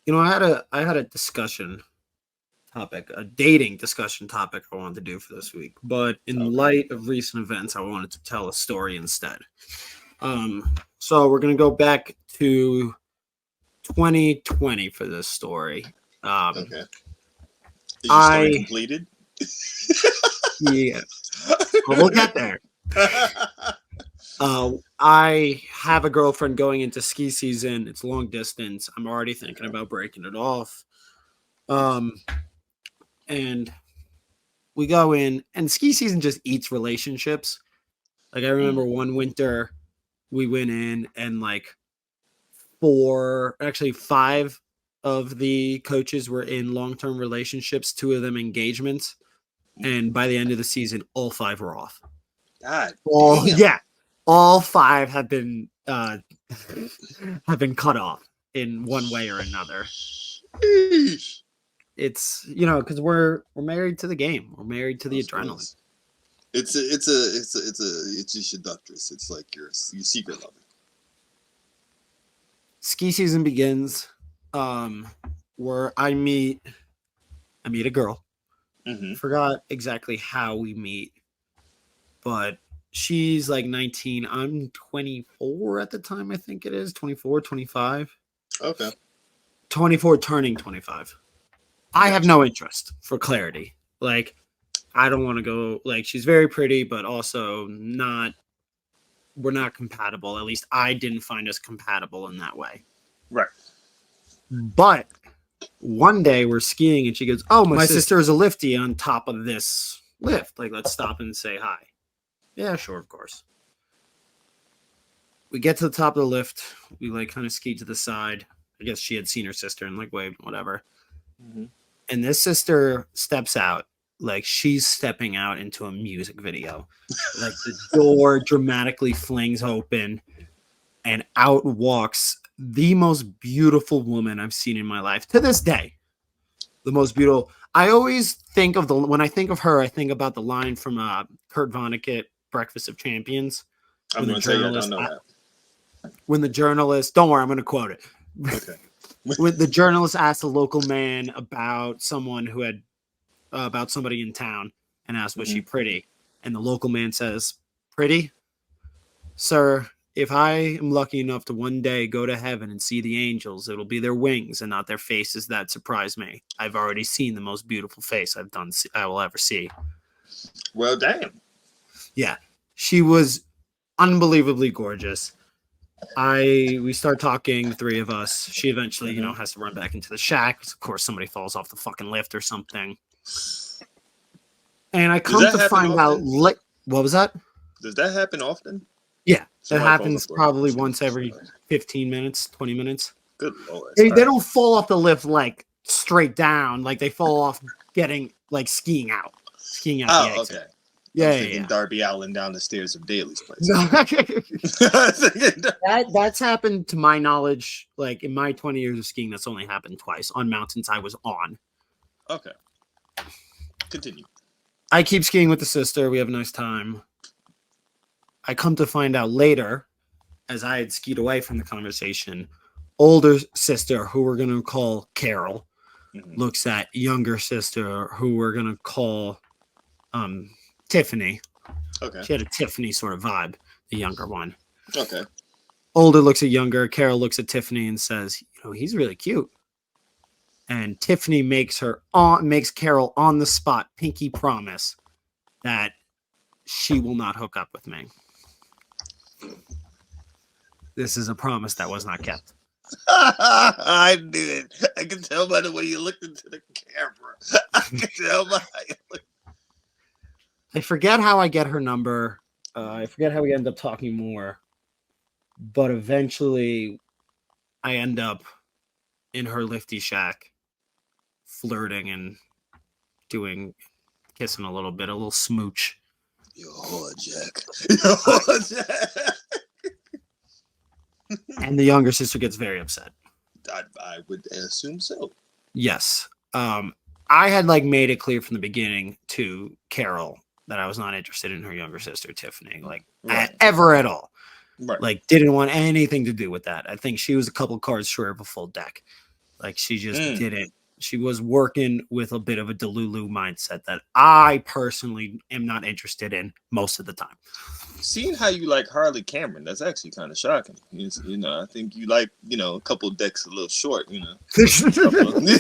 I had a discussion topic, a dating discussion topic I wanted to do for this week, but in light of recent events, I wanted to tell a story instead. So we're gonna go back to 2020 for this story. Okay. Is your story completed? Yeah. Well, we'll get there. I have a girlfriend going into ski season. It's long distance. I'm already thinking about breaking it off. And we go in, and ski season just eats relationships. Like, I remember one winter we went in, and like five of the coaches were in long-term relationships, two of them engagements. And by the end of the season, all five were off. God, all five have been cut off in one way or another. It's because we're married to the game. We're married to the adrenaline. It's a seductress. It's like your secret lover. Ski season begins. Where I meet a girl. Mm-hmm. Forgot exactly how we meet, but she's like 19. I'm 24 at the time. I think it is 24, 25. Okay. 24 turning 25. I have no interest, for clarity. Like, I don't want to go, like, she's very pretty, but also we're not compatible. At least I didn't find us compatible in that way. Right. But one day we're skiing and she goes, "Oh, my sister is a lifty on top of this lift. Like, let's stop and say hi." Yeah, sure, of course. We get to the top of the lift. We like kind of ski to the side. I guess she had seen her sister and like waved, whatever. Mm-hmm. And this sister steps out like she's stepping out into a music video. Like, the door dramatically flings open and out walks the most beautiful woman I've seen in my life to this day. The most beautiful. I always think of when I think of her, I think about the line from Kurt Vonnegut, Breakfast of Champions. I'm going to tell you I don't know that. When the journalist, don't worry, I'm going to quote it. Okay. When the journalist asked a local man about someone who had about somebody in town and asked, "Was she pretty?" And the local man says, "Pretty? Sir, if I am lucky enough to one day go to heaven and see the angels, it'll be their wings and not their faces that surprise me. I've already seen the most beautiful face I will ever see." Well, damn. Yeah, she was unbelievably gorgeous. We start talking, the three of us. She eventually, has to run back into the shack. Of course, somebody falls off the fucking lift or something. And I come to find out, what was that? Does that happen often? Yeah, that happens probably once every 15 minutes, 20 minutes. Good Lord. They don't fall off the lift like straight down. Like, they fall off getting like skiing out the exit. Okay. Yeah. Darby Allin down the stairs of Daly's place. That's happened to my knowledge. Like, in my 20 years of skiing, that's only happened twice on mountains I was on. Okay. Continue. I keep skiing with the sister. We have a nice time. I come to find out later, as I had skied away from the conversation, older sister, who we're going to call Carol, looks at younger sister, who we're going to call Tiffany. Okay. She had a Tiffany sort of vibe, the younger one. Okay. Older looks at younger. Carol looks at Tiffany and says, "He's really cute." And Tiffany makes Carol on the spot pinky promise that she will not hook up with me. This is a promise that was not kept. I knew it. I could tell by the way you looked into the camera. I could tell by how you looked. I forget how I get her number. I forget how we end up talking more. But eventually, I end up in her lifty shack, flirting and kissing a little smooch. You're a whore, Jack. And the younger sister gets very upset. I would assume so. Yes. I had made it clear from the beginning to Carol that I was not interested in her younger sister, Tiffany, ever at all. Right. Didn't want anything to do with that. I think she was a couple cards short of a full deck. Like she just Mm. didn't. She was working with a bit of a Delulu mindset that I personally am not interested in most of the time. Seeing how you like Harley Cameron, that's actually kind of shocking. You know, I think you like, you know, a couple decks a little short, you know.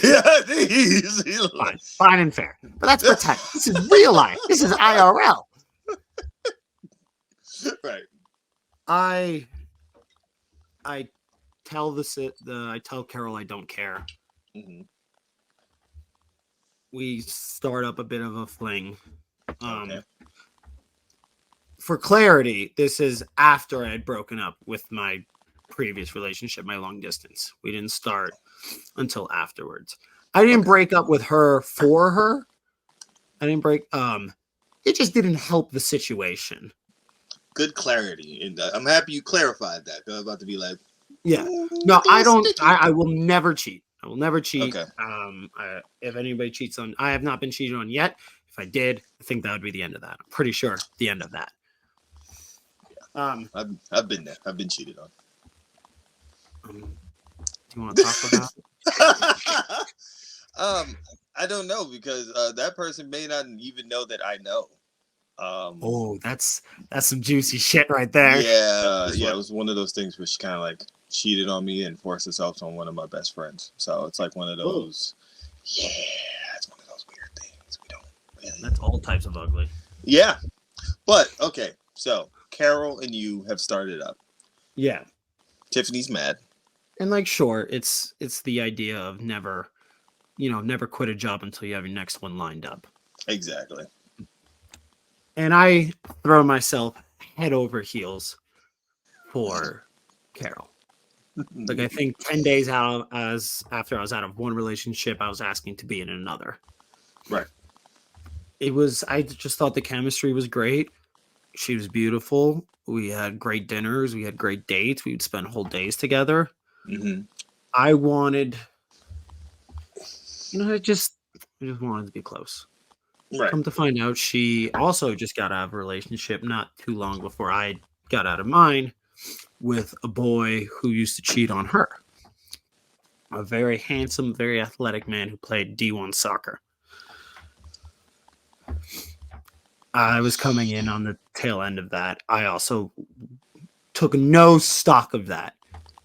Yeah, Fine and fair. But that's pretend. This is real life. This is IRL. Right. I tell I tell Carol I don't care. Mm-hmm. We start up a bit of a fling. Okay. For clarity, this is after I had broken up with my previous relationship, my long distance. We didn't start until afterwards. I didn't break up with her for her. I didn't break. It just didn't help the situation. Good clarity, and I'm happy you clarified that. I was about to be like, yeah, no, I don't. I will never cheat. I will never cheat. Okay. If anybody cheats on, I have not been cheated on yet. If I did, I think that would be the end of that. I'm pretty sure the end of that. I've been there. I've been cheated on. Do you want to talk about it? I don't know because that person may not even know that I know. Oh, that's some juicy shit right there. Yeah, it was one of those things where she kind of like cheated on me and forced herself on one of my best friends. So it's like one of those. Ooh. Yeah, it's one of those weird things. We don't really. That's all types of ugly. Yeah, but okay. So Carol and you have started up. Yeah. Tiffany's mad. And like, sure, it's the idea of never quit a job until you have your next one lined up. Exactly. And I throw myself head over heels for Carol. Like, I think 10 days after I was out of one relationship, I was asking to be in another. Right. I just thought the chemistry was great. She was beautiful. We had great dinners. We had great dates. We would spend whole days together. Mm-hmm. I wanted, I just wanted to be close. Right. Come to find out, she also just got out of a relationship not too long before I got out of mine with a boy who used to cheat on her. A very handsome, very athletic man who played D1 soccer. I was coming in on the tail end of that. I also took no stock of that.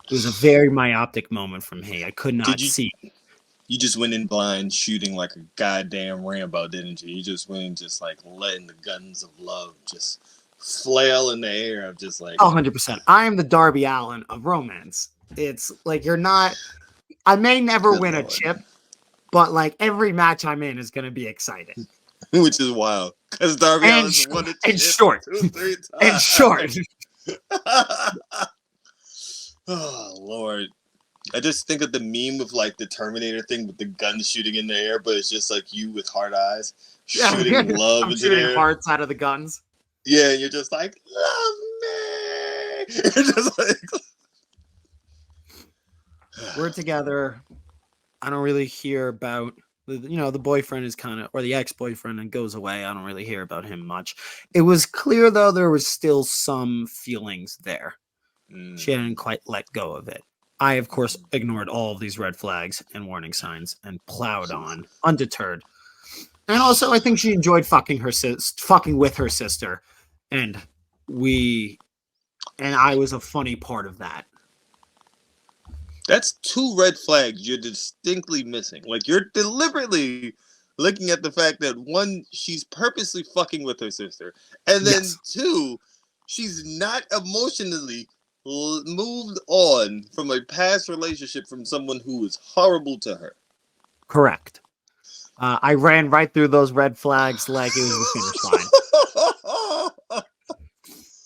It was a very myopic moment from me. I could not see. You just went in blind shooting like a goddamn Rambo, didn't you? You just went in just like letting the guns of love just flail in the air of just like... 100%. I am the Darby Allin of romance. It's like you're not... I may never win a chip, but like every match I'm in is going to be exciting. Which is wild. Because Darby Allin's won a chip short. 2-3 times. And short. Oh, Lord. I just think of the meme of like the Terminator thing with the guns shooting in the air, but it's just like you with hard eyes shooting love into the air. Hearts out of the guns. Yeah, and you're just like, love me. You're just like... We're together. I don't really hear about, the boyfriend is kind of, or the ex-boyfriend, and goes away. I don't really hear about him much. It was clear, though, there was still some feelings there. She hadn't quite let go of it. I, of course, ignored all of these red flags and warning signs and plowed on, undeterred. And also, I think she enjoyed fucking with her sister. And I was a funny part of that. That's 2 red flags you're distinctly missing. Like, you're deliberately looking at the fact that 1, she's purposely fucking with her sister. And then 2, she's not emotionally moved on from a past relationship from someone who was horrible to her. Correct. I ran right through those red flags like it was the finish line.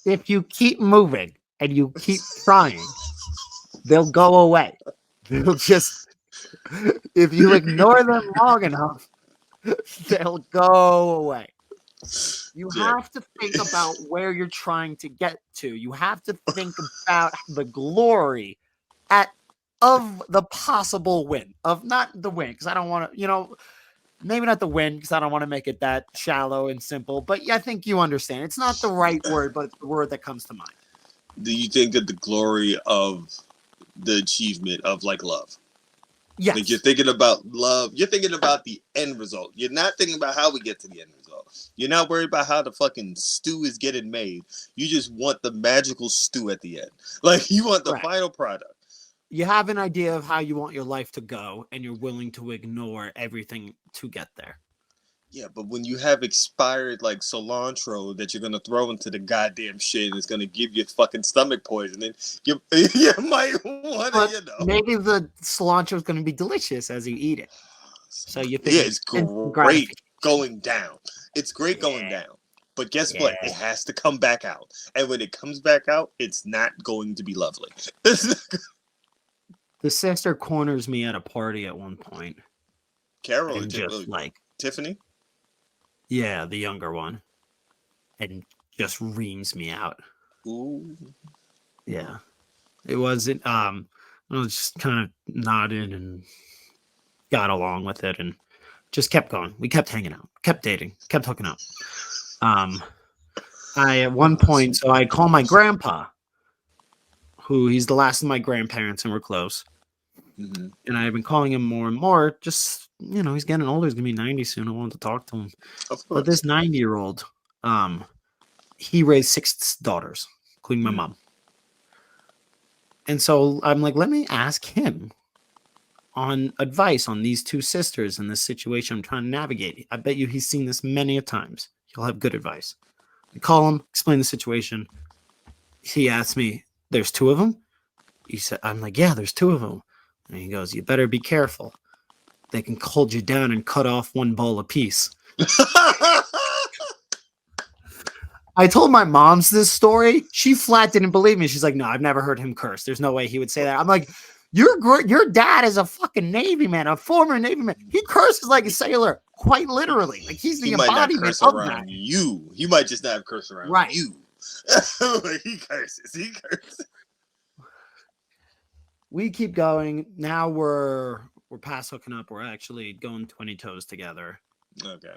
If you keep moving and you keep trying, they'll go away. They'll just, if you ignore them long enough, they'll go away. You have to think about where you're trying to get to. You have to think about the glory of the possible win, of not the win, because I don't want to, maybe not the win, because I don't want to make it that shallow and simple, but I think you understand. It's not the right word, but it's the word that comes to mind. Do you think of the glory of the achievement of like love? Yes. Like you're thinking about love. You're thinking about the end result. You're not thinking about how we get to the end result. You're not worried about how the fucking stew is getting made. You just want the magical stew at the end. Like you want the Right. final product. You have an idea of how you want your life to go, and you're willing to ignore everything to get there. Yeah, but when you have expired like cilantro that you're gonna throw into the goddamn shit and it's gonna give you fucking stomach poisoning, you might want to, you know. Maybe the cilantro is going to be delicious as you eat it. So you think it's great going down. It's great going down. But guess what? It has to come back out. And when it comes back out, it's not going to be lovely. The sister corners me at a party at one point. Carol and just like Tiffany? Yeah, the younger one. And just reams me out. Ooh. Yeah. It wasn't I was just kind of nodded and got along with it and just kept going. We kept hanging out, kept dating, kept hooking up. I at one point, so I call my grandpa, who he's the last of my grandparents and we're close. Mm-hmm. And I've been calling him more and more. Just, he's getting older. He's gonna be 90 soon. I wanted to talk to him. But this 90-year-old, he raised 6 daughters, including my mom. And so I'm like, let me ask him on advice on these 2 sisters in this situation I'm trying to navigate. I bet you he's seen this many a times. He'll have good advice. I call him, explain the situation. He asked me, there's 2 of them? He said, I'm like, yeah, there's 2 of them. And he goes, you better be careful. They can hold you down and cut off 1 ball apiece. I told my mom's this story. She flat didn't believe me. She's like, no, I've never heard him curse. There's no way he would say that. I'm like, your dad is a fucking Navy man, a former Navy man. He curses like a sailor, quite literally. Like he's the embodiment of that. You. He might just not have cursed around you. Like he curses. We keep going. Now we're past hooking up. We're actually going 20 toes together. Okay.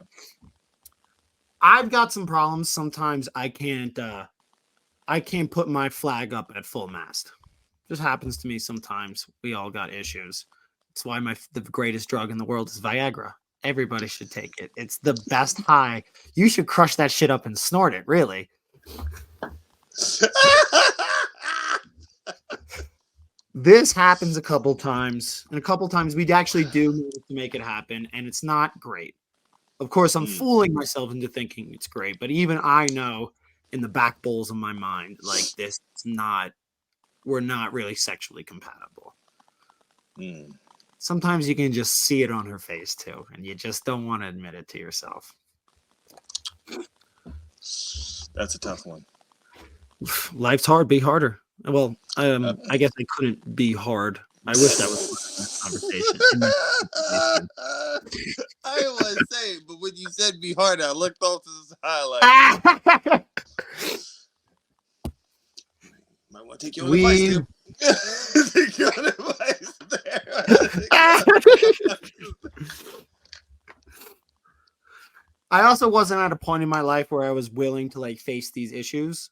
I've got some problems. Sometimes I can't put my flag up at full mast. Just happens to me sometimes. We all got issues. That's why the greatest drug in the world is Viagra. Everybody should take it. It's the best high. You should crush that shit up and snort it, really. This happens a couple times, and a couple times we actually do manage to make it happen, and it's not great. Of course, I'm fooling myself into thinking it's great, but even I know in the back bowls of my mind, like this, we're not really sexually compatible. Sometimes you can just see it on her face too, and you just don't want to admit it to yourself. That's a tough one. Life's hard, be harder. Well, I guess I couldn't be hard. I wish that was a conversation. I was saying, but when you said be hard, I looked off to this highlight. Might want to take your own advice, too. Take your own advice there. I also wasn't at a point in my life where I was willing to face these issues,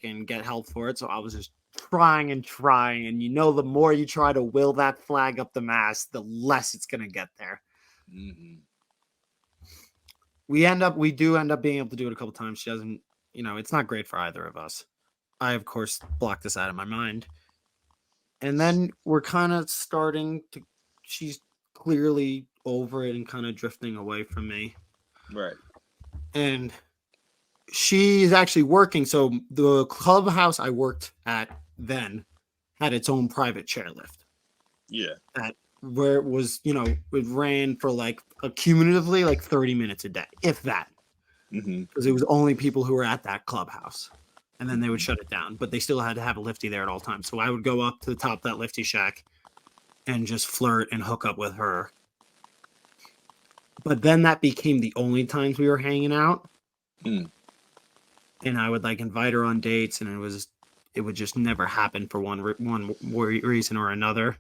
and get help for it. So I was just trying, and the more you try to will that flag up the mast, the less it's gonna get there. Mm-hmm. We do end up being able to do it a couple times. She doesn't, it's not great for either of us. I of course blocked this out of my mind, and then we're kind of starting to. She's clearly over it and kind of drifting away from me, right? And she's actually working. So the clubhouse I worked at then had its own private chairlift. Yeah. Where it was, it ran for cumulatively 30 minutes a day, if that. Because it was only people who were at that clubhouse. And then they would shut it down. But they still had to have a lifty there at all times. So I would go up to the top of that lifty shack and just flirt and hook up with her. But then that became the only times we were hanging out. And I would invite her on dates, and it would just never happen for one reason or another.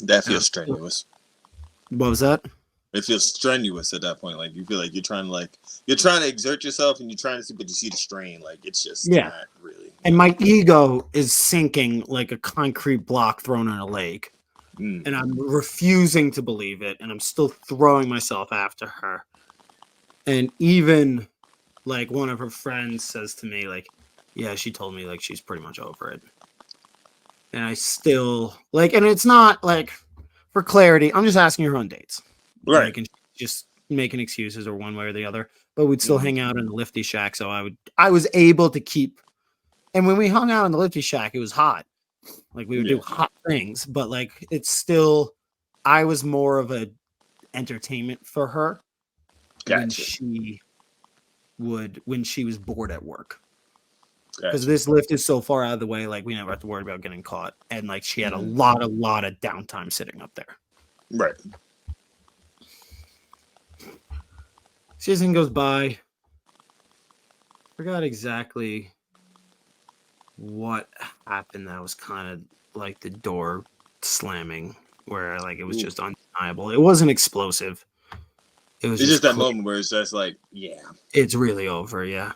That feels strenuous. What was that? It feels strenuous at that point. You feel like you're trying to exert yourself, and you're trying to see, but you see the strain. It's just not really. And my ego is sinking like a concrete block thrown on a lake. And I'm refusing to believe it, and I'm still throwing myself after her. And even like one of her friends says to me, like, yeah, she told me like she's pretty much over it. And I still like, and it's not like, for clarity, I'm just asking her on dates. Right. Like, and just making excuses or one way or the other. But we'd still hang out in the Lifty Shack. So I was able to keep, and when we hung out in the Lifty Shack, it was hot. Like we would do hot things, but like it's still, I was more of a entertainment for her when she was bored at work. Because this lift is so far out of the way, like we never have to worry about getting caught. And like she had a lot of downtime sitting up there. Right. Season goes by. Forgot exactly what happened. That was kind of like the door slamming, where like it was just undeniable. It wasn't explosive. It was just that moment where it's just like, yeah, it's really over. Yeah.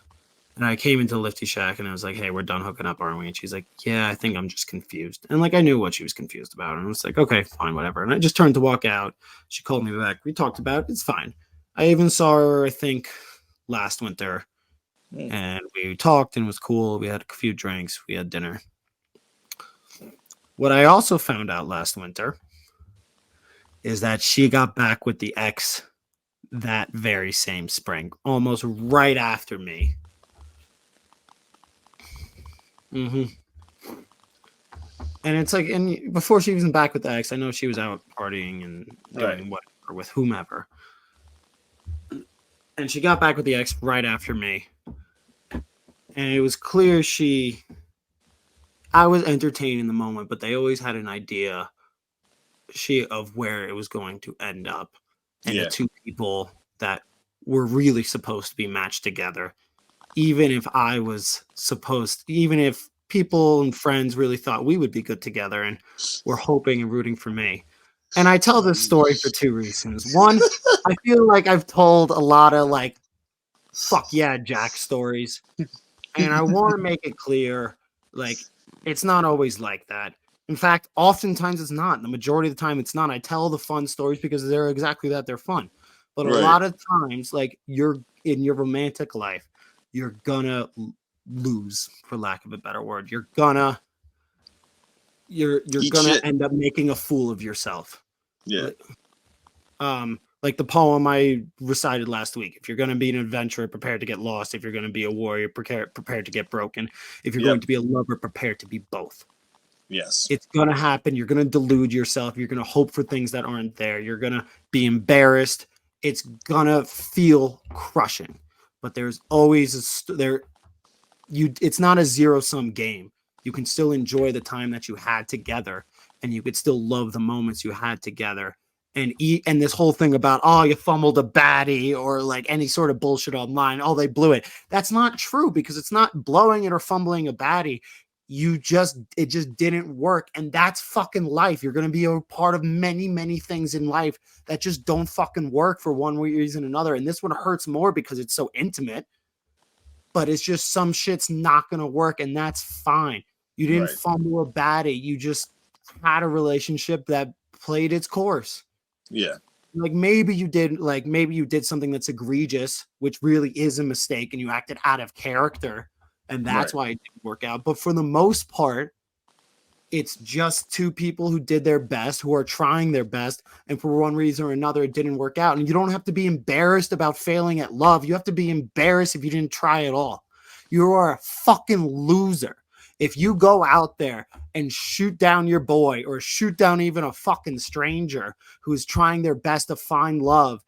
And I came into Lifty Shack and I was like, hey, we're done hooking up, aren't we? And she's like, yeah, I think I'm just confused. And like, I knew what she was confused about. And I was like, okay, fine, whatever. And I just turned to walk out. She called me back. We talked about it. It's fine. I even saw her, I think, last winter. And we talked and it was cool. We had a few drinks. We had dinner. What I also found out last winter is that she got back with the ex that very same spring, almost right after me. And it's like, and before she was back with the ex, I know she was out partying and doing whatever with whomever. And she got back with the ex right after me. And it was clear I was entertained in the moment, but they always had an idea of where it was going to end up. And the two people that were really supposed to be matched together, even if people and friends really thought we would be good together and were hoping and rooting for me. And I tell this story for two reasons. One, I feel like I've told a lot of like, fuck yeah, Jack stories. And I want to make it clear, like, it's not always like that. In fact, oftentimes it's not. The majority of the time it's not. I tell the fun stories because they're exactly that. They're fun. But a lot of times, like, you're in your romantic life, you're gonna lose, for lack of a better word. You're gonna end up making a fool of yourself. Yeah. Like the poem I recited last week. If you're going to be an adventurer, prepare to get lost. If you're going to be a warrior, prepare to get broken. If you're going to be a lover, prepare to be both. Yes. It's going to happen. You're going to delude yourself. You're going to hope for things that aren't there. You're going to be embarrassed. It's going to feel crushing. But there's always it's not a zero-sum game. You can still enjoy the time that you had together, and you could still love the moments you had together. And this whole thing about, oh, you fumbled a baddie or like any sort of bullshit online. Oh, they blew it. That's not true, because it's not blowing it or fumbling a baddie. It just didn't work. And that's fucking life. You're going to be a part of many, many things in life that just don't fucking work for one reason or another. And this one hurts more because it's so intimate, but it's just some shit's not going to work. And that's fine. You didn't fumble a baddie. You just had a relationship that played its course. Yeah. Like maybe you did something that's egregious, which really is a mistake, and you acted out of character, and that's why it didn't work out. But for the most part, it's just two people who did their best, who are trying their best, and for one reason or another, it didn't work out. And you don't have to be embarrassed about failing at love. You have to be embarrassed if you didn't try at all. You are a fucking loser if you go out there and shoot down your boy or shoot down even a fucking stranger who's trying their best to find love,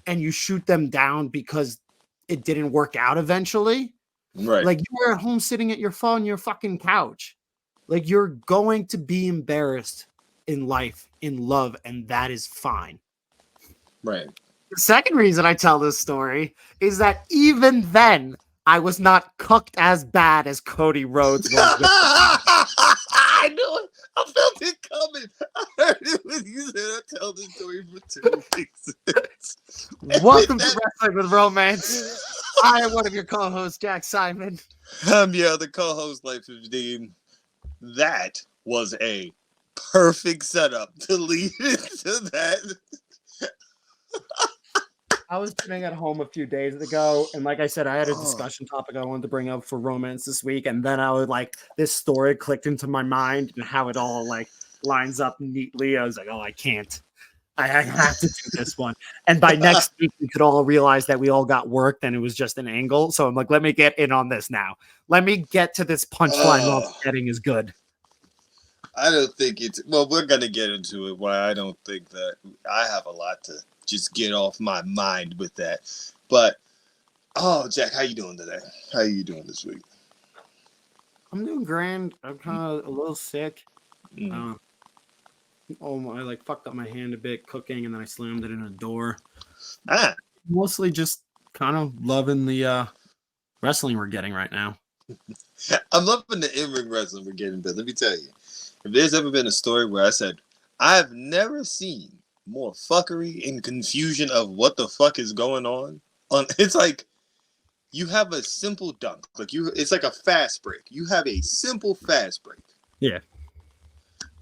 and you shoot them down because it didn't work out eventually. Right. Like you're at home sitting at your phone, your fucking couch. Like you're going to be embarrassed in life, in love, and that is fine. Right. The second reason I tell this story is that even then, I was not cooked as bad as Cody Rhodes was. I knew it. I felt it coming. I heard it when you said I tell this story for 2 weeks. Welcome to Wrestling with Romance. I am one of your co-hosts, Jack Simon. I'm your other co-host, Life 15. That was a perfect setup to lead into that. I was sitting at home a few days ago, and like I said, I had a discussion topic I wanted to bring up for romance this week, and then I was like, this story clicked into my mind and how it all like lines up neatly. I was like, oh, I can't. I have to do this one. And by next week, we could all realize that we all got worked and it was just an angle. So I'm like, let me get in on this now. Let me get to this punchline while getting is good. I don't think it's... Well, we're going to get into it, why I don't think that... I have a lot to just get off my mind with that. But, Jack, how you doing today? How you doing this week? I'm doing grand. I'm kind of a little sick. I like fucked up my hand a bit cooking, and then I slammed it in a door. Mostly just kind of loving the wrestling we're getting right now. I'm loving the in-ring wrestling we're getting, but let me tell you, if there's ever been a story where I said, I've never seen more fuckery and confusion of what the fuck is going on, it's like you have a simple dunk. It's like a fast break. You have a simple fast break. Yeah.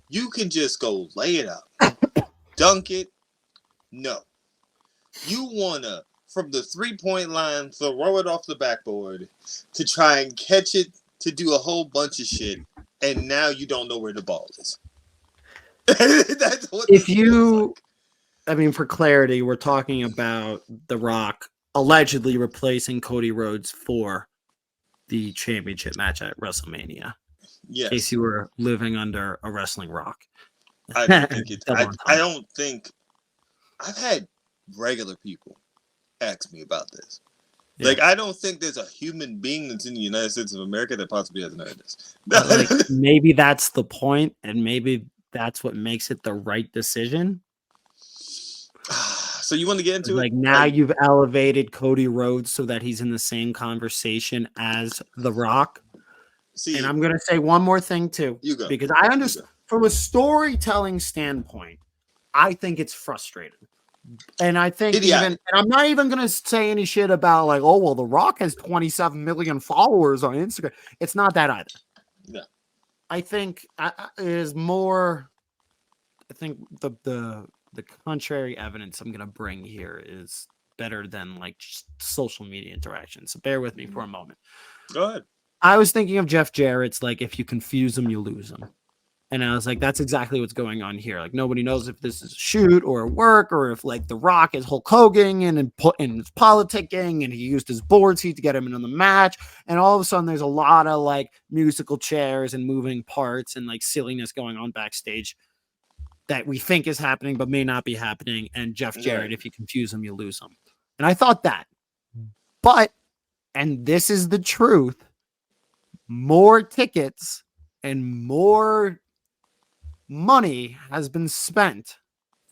You can just go lay it up, dunk it. No. You want to, from the 3-point line, throw it off the backboard to try and catch it, to do a whole bunch of shit, and now you don't know where the ball is. That's what if you, like. I mean, for clarity, we're talking about The Rock allegedly replacing Cody Rhodes for the championship match at WrestleMania. Yes. In case you were living under a wrestling rock. I don't think it's... I don't think... I've had regular people ask me about this. Yeah. Like, I don't think there's a human being that's in the United States of America that possibly hasn't heard this. Like, maybe that's the point, and maybe that's what makes it the right decision. So you want to get into like, now you've elevated Cody Rhodes so that he's in the same conversation as The Rock. See, and I'm going to say one more thing, too. You go. Because I understand, from a storytelling standpoint, I think it's frustrating. And I think and I'm not even going to say any shit about like, oh, well, The Rock has 27 million followers on Instagram. It's not that either. No. I think it is more, I think the contrary evidence I'm going to bring here is better than like just social media interaction. So bear with me for a moment. Go ahead. I was thinking of Jeff Jarrett's, like, if you confuse them, you lose them. And I was like, that's exactly what's going on here. Like, nobody knows if this is a shoot or a work, or if, like, The Rock is Hulk Hogan and politicking, and he used his board seat to get him into the match. And all of a sudden, there's a lot of, like, musical chairs and moving parts and, like, silliness going on backstage that we think is happening but may not be happening. And Jeff Jarrett, if you confuse him, you lose him. And I thought that. But, and this is the truth, more tickets and more money has been spent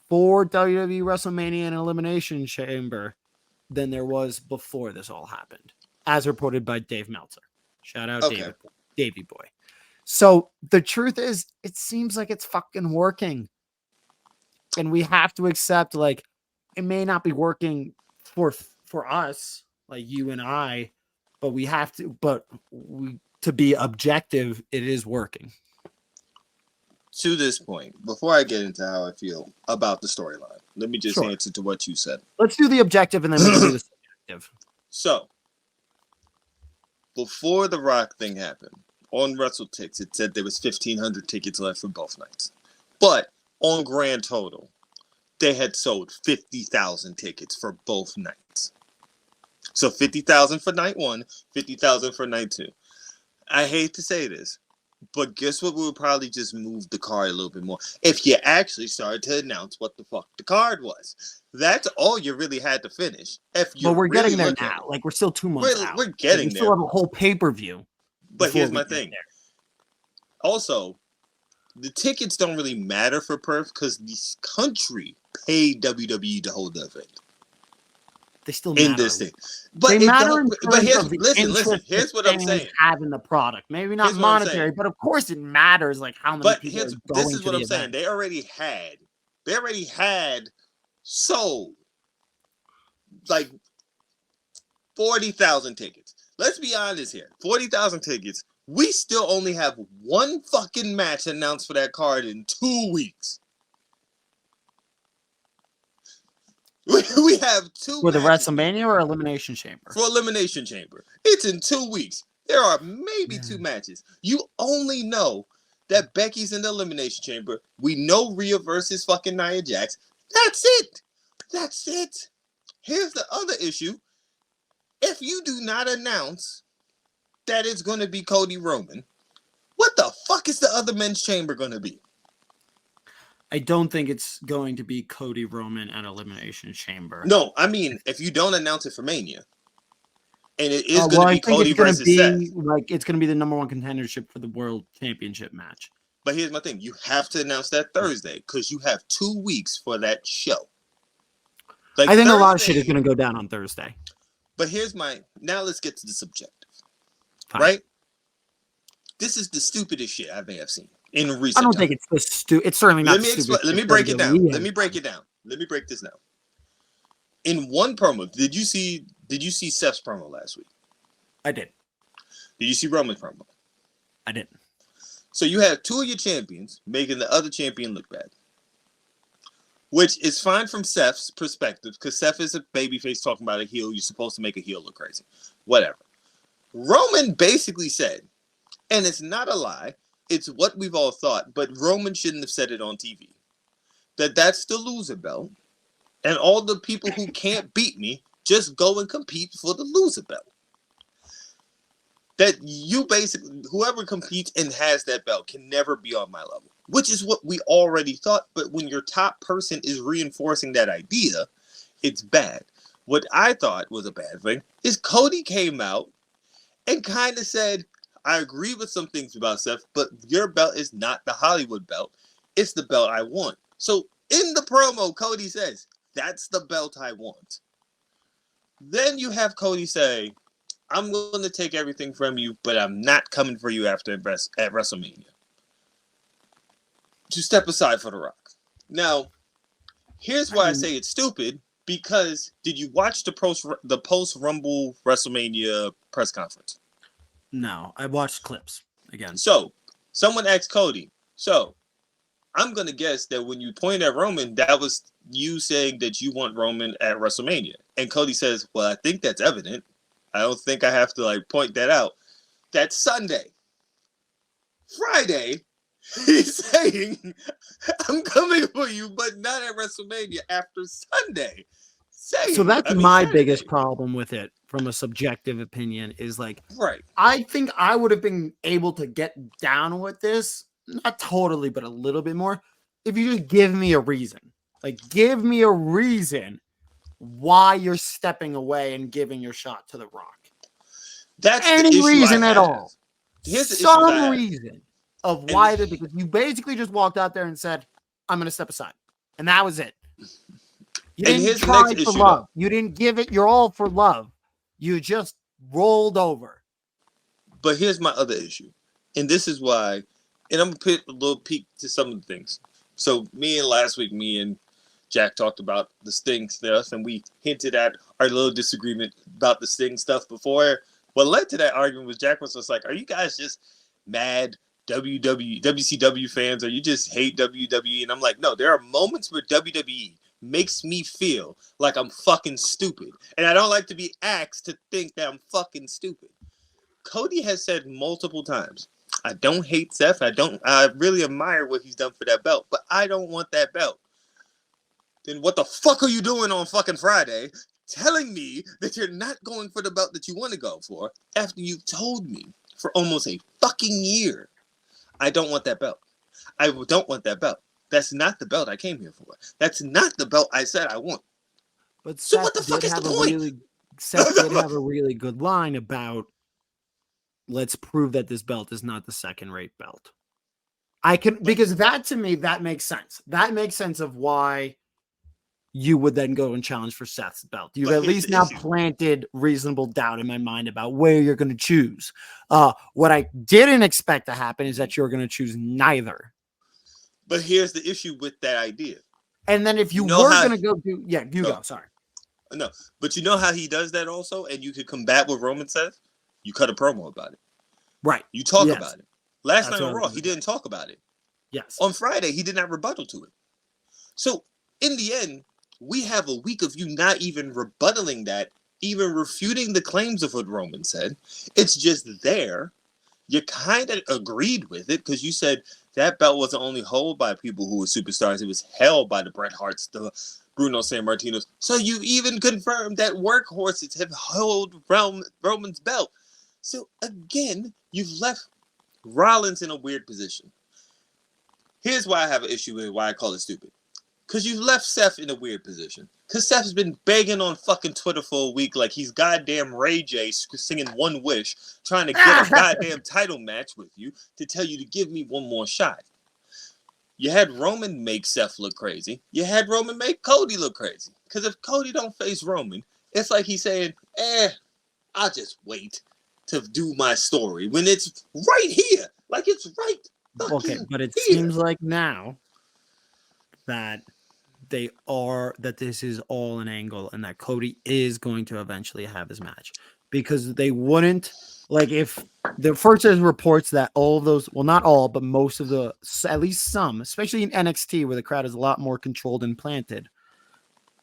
for WWE WrestleMania and Elimination Chamber than there was before this all happened, as reported by Dave Meltzer. Shout out Davey Boy. So the truth is, it seems like it's fucking working. And we have to accept, like, it may not be working for us, like you and I, but we have to, to be objective, it is working. To this point, before I get into how I feel about the storyline, let me just answer to what you said. Let's do the objective and then we can do the subjective. So, before the Rock thing happened, on WrestleTix, it said there was 1,500 tickets left for both nights. But on grand total, they had sold 50,000 tickets for both nights. So 50,000 for night one, 50,000 for night two. I hate to say this, but guess what? We would probably just move the card a little bit more if you actually started to announce what the fuck the card was. That's all you really had to finish. But we're getting there now. Like, we're still 2 months out. We're getting there. We still have a whole pay-per-view. But here's my thing. Also, the tickets don't really matter for Perth because this country paid WWE to hold the event. They still matter. In this thing. But they matter. But listen. Here's what I'm saying. Having the product, maybe not monetary, but of course it matters. Like how many people are going this is what I'm saying. They already had sold like 40,000 tickets. Let's be honest here. 40,000 tickets We still only have one fucking match announced for that card in 2 weeks. We have two For the matches WrestleMania or Elimination Chamber? for Elimination Chamber. It's in 2 weeks. There are maybe two matches. You only know that Becky's in the Elimination Chamber. We know Rhea versus fucking Nia Jax. That's it. That's it. Here's the other issue. If you do not announce that it's going to be Cody Roman, what the fuck is the other men's chamber going to be? I don't think it's going to be Cody Roman at Elimination Chamber. No, I mean, if you don't announce it for Mania, and it is going to be Cody versus Seth. Like, it's going to be the number one contendership for the World Championship match. But here's my thing. You have to announce that Thursday because you have 2 weeks for that show. Like, I think a lot of shit is going to go down on Thursday. But here's now let's get to the subjective. Fine. Right? This is the stupidest shit I may have seen in recent I don't think it's the stupid. It's certainly not stupid. Let me break it down. Let me break it down. Let me break this down. In one promo, did you see Seth's promo last week? I did. Did you see Roman's promo? I didn't. So you have two of your champions making the other champion look bad. Which is fine from Seth's perspective, because Seth is a babyface talking about a heel. You're supposed to make a heel look crazy. Whatever. Roman basically said, and it's not a lie, it's what we've all thought, but Roman shouldn't have said it on TV, that's the loser belt, and all the people who can't beat me just go and compete for the loser belt. That you basically, whoever competes and has that belt can never be on my level, which is what we already thought. But when your top person is reinforcing that idea, it's bad. What I thought was a bad thing is Cody came out and kind of said, I agree with some things about Seth, but your belt is not the Hollywood belt. It's the belt I want. So in the promo, Cody says, that's the belt I want. Then you have Cody say, I'm willing to take everything from you, but I'm not coming for you after at WrestleMania. To step aside for The Rock. Now, here's why I say it's stupid, because did you watch the post-Rumble WrestleMania press conference? No, I watched clips again. So, someone asked Cody, so I'm going to guess that when you pointed at Roman, that was you saying that you want Roman at WrestleMania. And Cody says, well, I think that's evident. I don't think I have to point that out. That's Sunday. Friday, he's saying, I'm coming for you, but not at WrestleMania after Sunday. So that's my biggest problem with it from a subjective opinion is right. I think I would have been able to get down with this, not totally, but a little bit more, if you just give me a reason. Give me a reason why you're stepping away and giving your shot to The Rock. That's any reason at all. Here's the some reason of why because you basically just walked out there and said, I'm going to step aside. And that was it. You didn't try for love. You didn't give it your all for love. You just rolled over. But here's my other issue. And this is why, and I'm going to put a little peek to some of the things. So last week, me and Jack talked about the Sting stuff, and we hinted at our little disagreement about the Sting stuff before. What led to that argument was Jack was just like, are you guys just mad WCW fans, or you just hate WWE? And I'm like, no, there are moments where WWE makes me feel like I'm fucking stupid. And I don't like to be asked to think that I'm fucking stupid. Cody has said multiple times, I don't hate Seth. I really admire what he's done for that belt, but I don't want that belt. Then what the fuck are you doing on fucking Friday telling me that you're not going for the belt that you want to go for after you've told me for almost a fucking year, I don't want that belt. I don't want that belt. That's not the belt I came here for. That's not the belt I said I want. But so what the fuck is the point? Seth did have a really good line about, let's prove that this belt is not the second-rate belt. Because that, to me, that makes sense. That makes sense of why you would then go and challenge for Seth's belt. You've at least now planted reasonable doubt in my mind about where you're going to choose. What I didn't expect to happen is that you're going to choose neither. But here's the issue with that idea. And then if you were going to go do... Yeah, go. Sorry. No, but you know how he does that also? And you could combat what Roman says? You cut a promo about it. Right. You talk Yes. about it. Last That's night on what I Raw, was he gonna didn't talk about it. Yes. On Friday, he did not rebuttal to it. So, in the end, we have a week of you not even rebuttaling that, even refuting the claims of what Roman said. It's just there. You kind of agreed with it because you said that belt wasn't only held by people who were superstars, it was held by the Bret Harts, the Bruno Sammartinos. So you even confirmed that workhorses have held Roman's belt. So again, you've left Rollins in a weird position. Here's why I have an issue with it, why I call it stupid. Because you left Seth in a weird position. Because Seth's been begging on fucking Twitter for a week like he's goddamn Ray J singing One Wish, trying to get a goddamn title match with you to tell you to give me one more shot. You had Roman make Seth look crazy. You had Roman make Cody look crazy. Because if Cody don't face Roman, it's like he's saying, I'll just wait to do my story when it's right here. Like it's right fucking Okay, but it here. seems like now that this is all an angle and that Cody is going to eventually have his match, because they wouldn't, like, if the first there's reports that all of those, well, not all, but most of the, at least some, especially in NXT where the crowd is a lot more controlled and planted,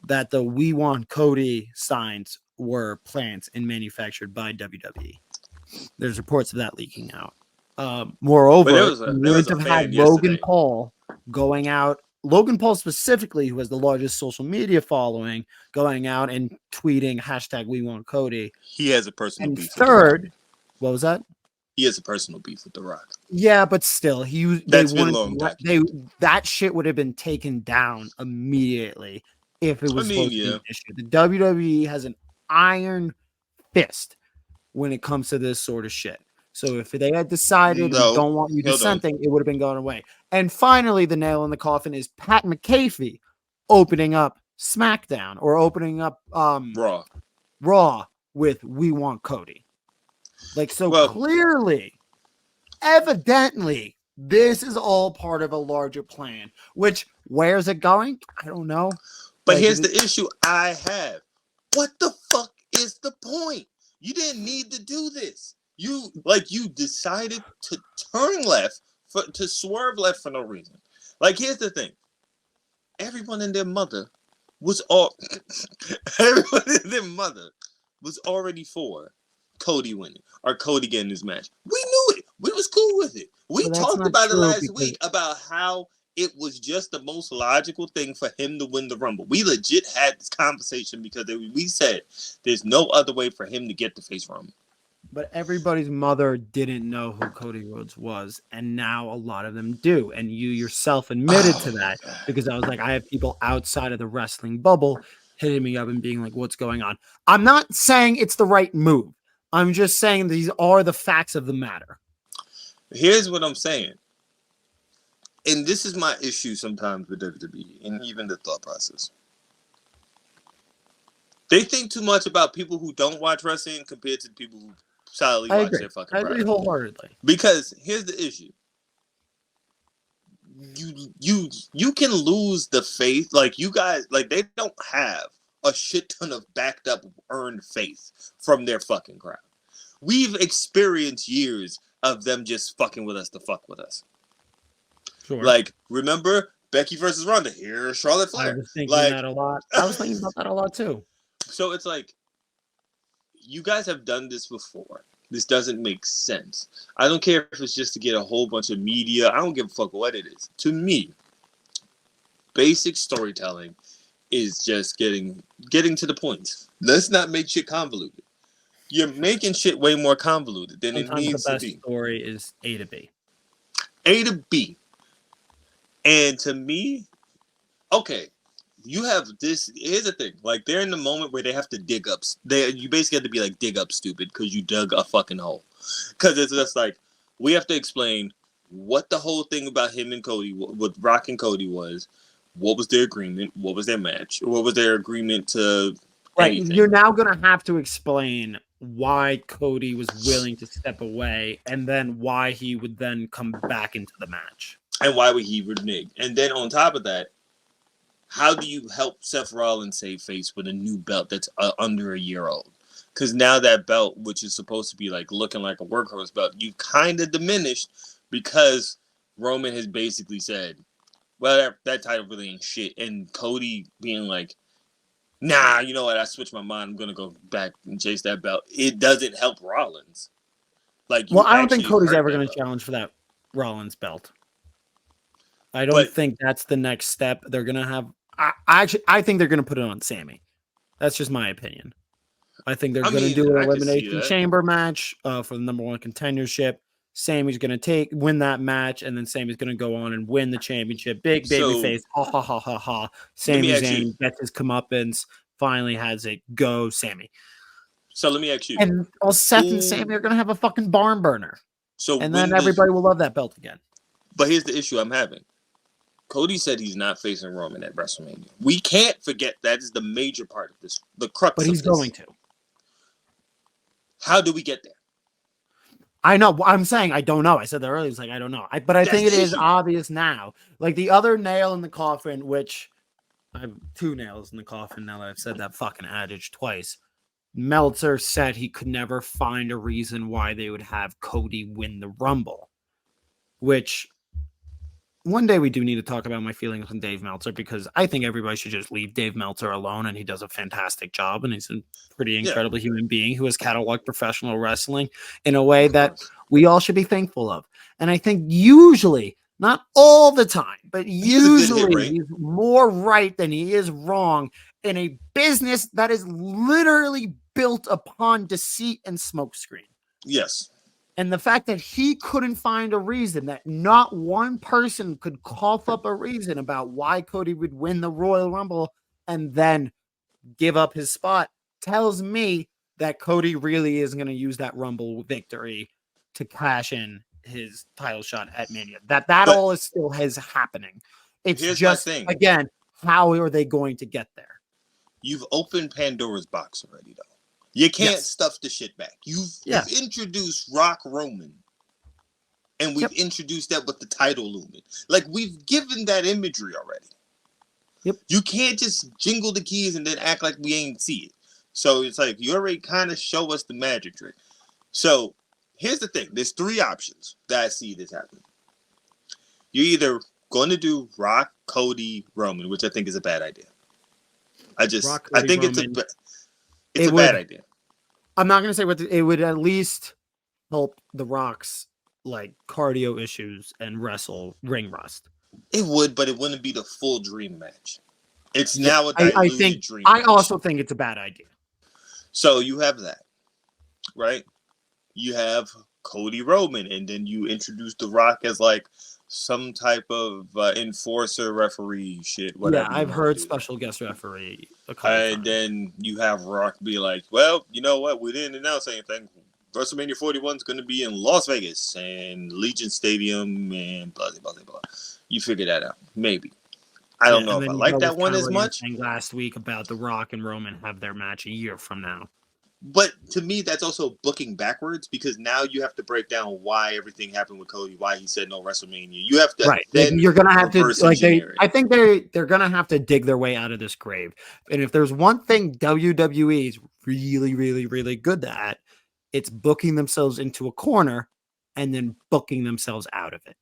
that the We Want Cody signs were plants and manufactured by WWE. There's reports of that leaking out. Moreover, you wouldn't have had Logan Paul going out, Logan Paul specifically, who has the largest social media following, going out and tweeting hashtag We Want Cody. He has a personal beef. Third, what was that? He has a personal beef with The Rock. Yeah, but still, that shit would have been taken down immediately if it was supposed to be an issue. The WWE has an iron fist when it comes to this sort of shit. So if they had decided we don't want you dissenting, it would have been going away. And finally, the nail in the coffin is Pat McAfee opening up SmackDown or opening up Raw with We Want Cody. Like, so clearly, evidently, this is all part of a larger plan. Which, where's it going? I don't know. But here's the issue I have. What the fuck is the point? You didn't need to do this. You decided to turn left, to swerve left for no reason. Like, here's the thing. Everyone and their mother was already for Cody winning or Cody getting his match. We knew it. We was cool with it. We talked about it last week about how it was just the most logical thing for him to win the Rumble. We legit had this conversation because we said there's no other way for him to get the face Rumble. But everybody's mother didn't know who Cody Rhodes was, and now a lot of them do. And you yourself admitted to that, because I was like, I have people outside of the wrestling bubble hitting me up and being like, what's going on? I'm not saying it's the right move. I'm just saying these are the facts of the matter. Here's what I'm saying. And this is my issue sometimes with WWE and even the thought process. They think too much about people who don't watch wrestling compared to the people who solidly watch their fucking product. I agree wholeheartedly. Because here's the issue. You can lose the faith. Like, you guys, like, they don't have a shit ton of backed up earned faith from their fucking crowd. We've experienced years of them just fucking with us to fuck with us. Sure. Like, remember Becky versus Ronda? Here's Charlotte Flair. I was thinking that a lot. I was thinking about that a lot too. So it's like, you guys have done this before. This doesn't make sense. I don't care if it's just to get a whole bunch of media. I don't give a fuck what it is. To me, basic storytelling is just getting to the point. Let's not make shit convoluted. You're making shit way more convoluted than it needs to be. The best story is A to B. A to B. And to me, okay, you have this. Here's the thing. Like, they're in the moment where they have to dig up. You basically have to be like, dig up stupid, because you dug a fucking hole. Because it's just like, we have to explain what the whole thing about him and Cody, what Rock and Cody was. What was their agreement? What was their match? What was their agreement to anything? Right. You're now going to have to explain why Cody was willing to step away, and then why he would then come back into the match. And why would he renege? And then on top of that, how do you help Seth Rollins save face with a new belt that's under a year old? Because now that belt, which is supposed to be like looking like a workhorse belt, you've kind of diminished because Roman has basically said, well, that title really ain't shit. And Cody being like, nah, you know what? I switched my mind. I'm going to go back and chase that belt. It doesn't help Rollins. Like, Well, I don't think Cody's ever going to challenge for that Rollins belt. I don't think that's the next step. They're going to have. I think they're going to put it on Sammy. That's just my opinion. I think they're going to do an Elimination Chamber match for the number one contendership. Sammy's going to win that match, and then Sammy's going to go on and win the championship. Big baby face. Ha ha ha ha ha. Sami Zayn gets his comeuppance. Finally has it. Go, Sammy. So let me ask you. And Seth and Sammy are going to have a fucking barn burner. And then everybody will love that belt again. But here's the issue I'm having. Cody said he's not facing Roman at WrestleMania. We can't forget that is the major part of this. The crux But he's going to. How do we get there? I know. I'm saying I don't know. I said that earlier. It's like, I don't know. But I think it is obvious now. Like the other nail in the coffin, which I have 2 nails in the coffin now that I've said that fucking adage twice. Meltzer said he could never find a reason why they would have Cody win the Rumble. Which one day we do need to talk about my feelings on Dave Meltzer, because I think everybody should just leave Dave Meltzer alone, and he does a fantastic job, and he's a pretty incredible human being who has cataloged professional wrestling in a way that we all should be thankful of. And I think usually, not all the time, but usually he's more right than he is wrong in a business that is literally built upon deceit and smokescreen. Yes. And the fact that he couldn't find a reason, that not one person could cough up a reason about why Cody would win the Royal Rumble and then give up his spot, tells me that Cody really is going to use that Rumble victory to cash in his title shot at Mania. That all is still happening. It's just, again, how are they going to get there? You've opened Pandora's box already, though. You can't stuff the shit back. You've introduced Rock Roman, and we've introduced that with the title looming. Like, we've given that imagery already. Yep. You can't just jingle the keys and then act like we ain't see it. So it's like, you already kind of show us the magic trick. So here's the thing. There's 3 options that I see this happening. You're either going to do Rock, Cody, Roman, which I think is a bad idea. I think it's a bad idea. I'm not going to say it would at least help The Rock's like cardio issues and ring rust. It would, but it wouldn't be the full dream match. It's now a diluted dream match. I also think it's a bad idea. So you have that, right? You have Cody Roman, and then you introduce The Rock as like some type of enforcer, referee shit. Whatever. Yeah, I've heard special guest referee a couple times. Then you have Rock be like, well, you know what? We didn't announce anything. WrestleMania 41 is going to be in Las Vegas and Legion Stadium and blah, blah, blah, blah. You figure that out. Maybe. I don't know if I like that one as much. Last week about The Rock and Roman have their match a year from now. But to me, that's also booking backwards, because now you have to break down why everything happened with Cody, why he said no WrestleMania. You have to You're gonna have to I think they're gonna have to dig their way out of this grave. And if there's one thing WWE is really, really, really good at, it's booking themselves into a corner and then booking themselves out of it.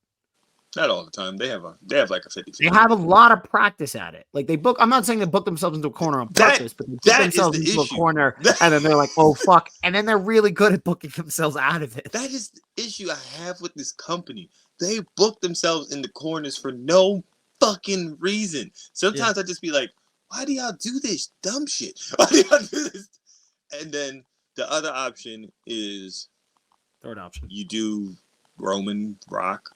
Not all the time. They have like a 50-50. They have a lot of practice at it. Like I'm not saying they book themselves into a corner on purpose, but they book themselves into a corner and then they're like, oh fuck. And then they're really good at booking themselves out of it. That is the issue I have with this company. They book themselves into corners for no fucking reason. Sometimes I just be like, why do y'all do this dumb shit? Why do y'all do this? And then the other option is third option. You do Roman, Rock,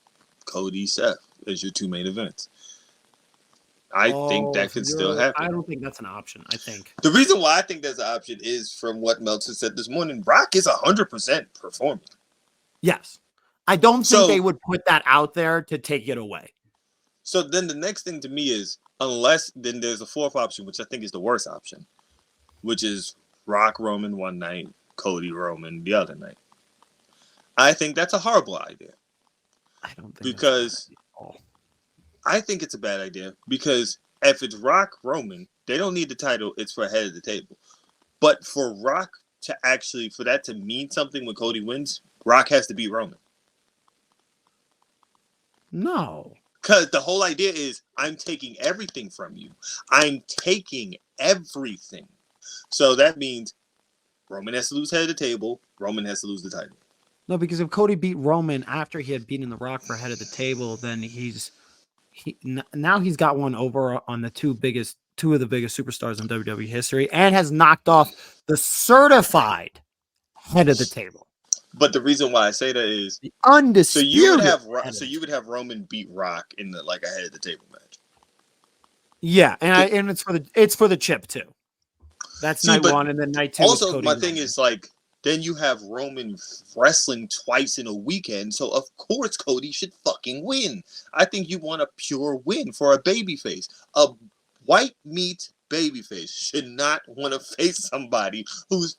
Cody, Seth as your 2 main events. I think that could still happen. I don't think that's an option. I think the reason why I think that's an option is from what Meltzer said this morning. Rock is 100% performing. Yes, I don't think they would put that out there to take it away. So then the next thing to me is, unless then there's a 4th option, which I think is the worst option, which is Rock Roman one night, Cody Roman the other night. I think that's a horrible idea. I don't think because I think it's a bad idea, because if it's Rock Roman, they don't need the title. It's for head of the table. But for Rock for that to mean something when Cody wins, Rock has to beat Roman. No. Because the whole idea is I'm taking everything from you. I'm taking everything. So that means Roman has to lose head of the table. Roman has to lose the title. No, because if Cody beat Roman after he had beaten The Rock for head of the table, then now he's got one over on the two of the biggest superstars in WWE history, and has knocked off the certified head of the table. But the reason why I say that is the undisputed. So you would have Roman beat Rock in the like a head of the table match. Yeah, and it's for the chip too. That's night one, and then night two. Also, my thing is like then you have Roman wrestling twice in a weekend, so of course Cody should fucking win. I think you want a pure win for a babyface. A white meat babyface should not want to face somebody who's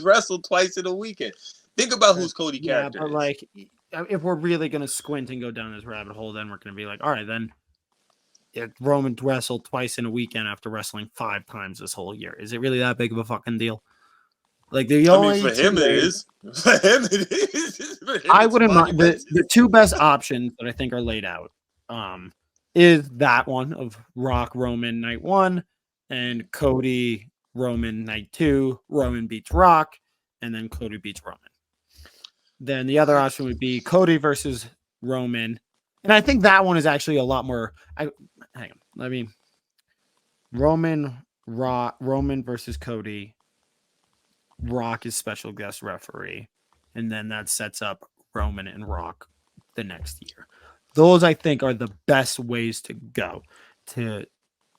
wrestled twice in a weekend. Think about who's Cody character is. Like, if we're really gonna squint and go down this rabbit hole, then we're gonna be like, all right, then if Roman wrestled twice in a weekend after wrestling 5 times this whole year, is it really that big of a fucking deal? Like for him it is. For him it is. I wouldn't mind the two best options that I think are laid out. Is that one of Rock Roman night 1 and Cody Roman night 2. Roman beats Rock, and then Cody beats Roman. Then the other option would be Cody versus Roman. And I think that one is actually a lot more. Hang on. I mean, Roman versus Cody. Rock is special guest referee. And then that sets up Roman and Rock the next year. Those, I think, are the best ways to go. To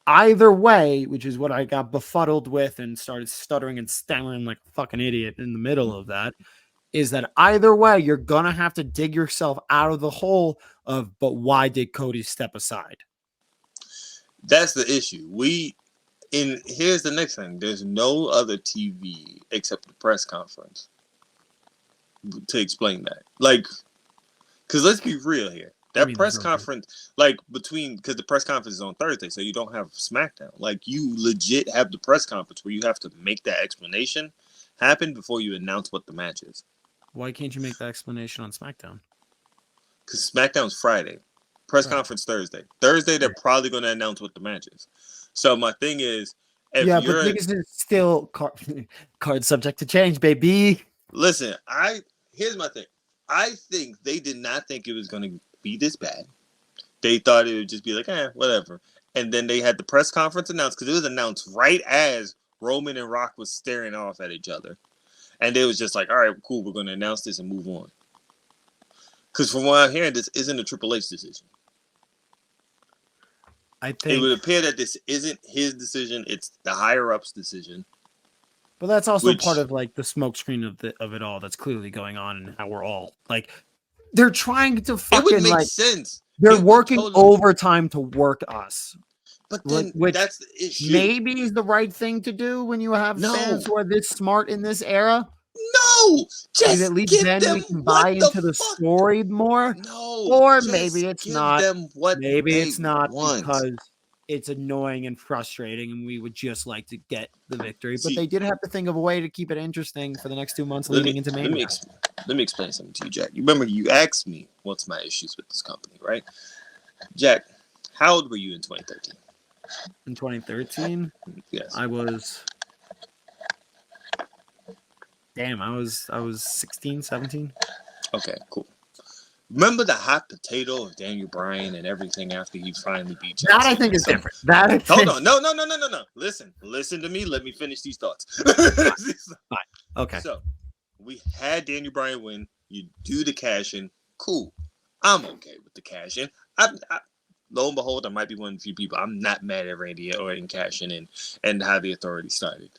either way, which is what I got befuddled with and started stuttering and stammering like a fucking idiot in the middle of that, is that either way, you're going to have to dig yourself out of the hole of, but why did Cody step aside? That's the issue. Here's the next thing. There's no other TV except the press conference to explain that. Like, because let's be real here. That press conference, like because the press conference is on Thursday, so you don't have SmackDown. Like, you legit have the press conference where you have to make that explanation happen before you announce what the match is. Why can't you make that explanation on SmackDown? Because SmackDown's Friday. Press conference Thursday. Thursday, they're probably going to announce what the match is. So my thing is, but niggas is still card subject to change, baby. Listen, here's my thing. I think they did not think it was going to be this bad. They thought it would just be like, whatever. And then they had the press conference announced, because it was announced right as Roman and Rock was staring off at each other. And it was just like, all right, cool, we're going to announce this and move on. Because from what I'm hearing, this isn't a Triple H decision. I think it would appear that this isn't his decision; it's the higher ups' decision. But that's also part of like the smokescreen of it all that's clearly going on, and how we're all like, they're trying to fucking, it would make sense. They're working overtime to work us. But then that's the issue. Maybe is the right thing to do when you have fans who are this smart in this era. No, just at least then we can buy into the story more. No, or maybe it's not. Maybe it's not because it's annoying and frustrating, and we would just like to get the victory. But they did have to think of a way to keep it interesting for the next 2 months leading into Mania. Let me explain something to you, Jack. You remember you asked me what's my issues with this company, right? Jack, how old were you in 2013? In 2013, yes, I was. Damn, I was 16, 17. Okay, cool. Remember the hot potato of Daniel Bryan and everything after he finally beat John That I think is different. Hold on. No. Listen to me. Let me finish these thoughts. Fine. Okay. So, we had Daniel Bryan win. You do the cash-in. Cool. I'm okay with the cash-in. Lo and behold, I might be one of the few people. I'm not mad at Randy Orton cashing in and how the Authority started.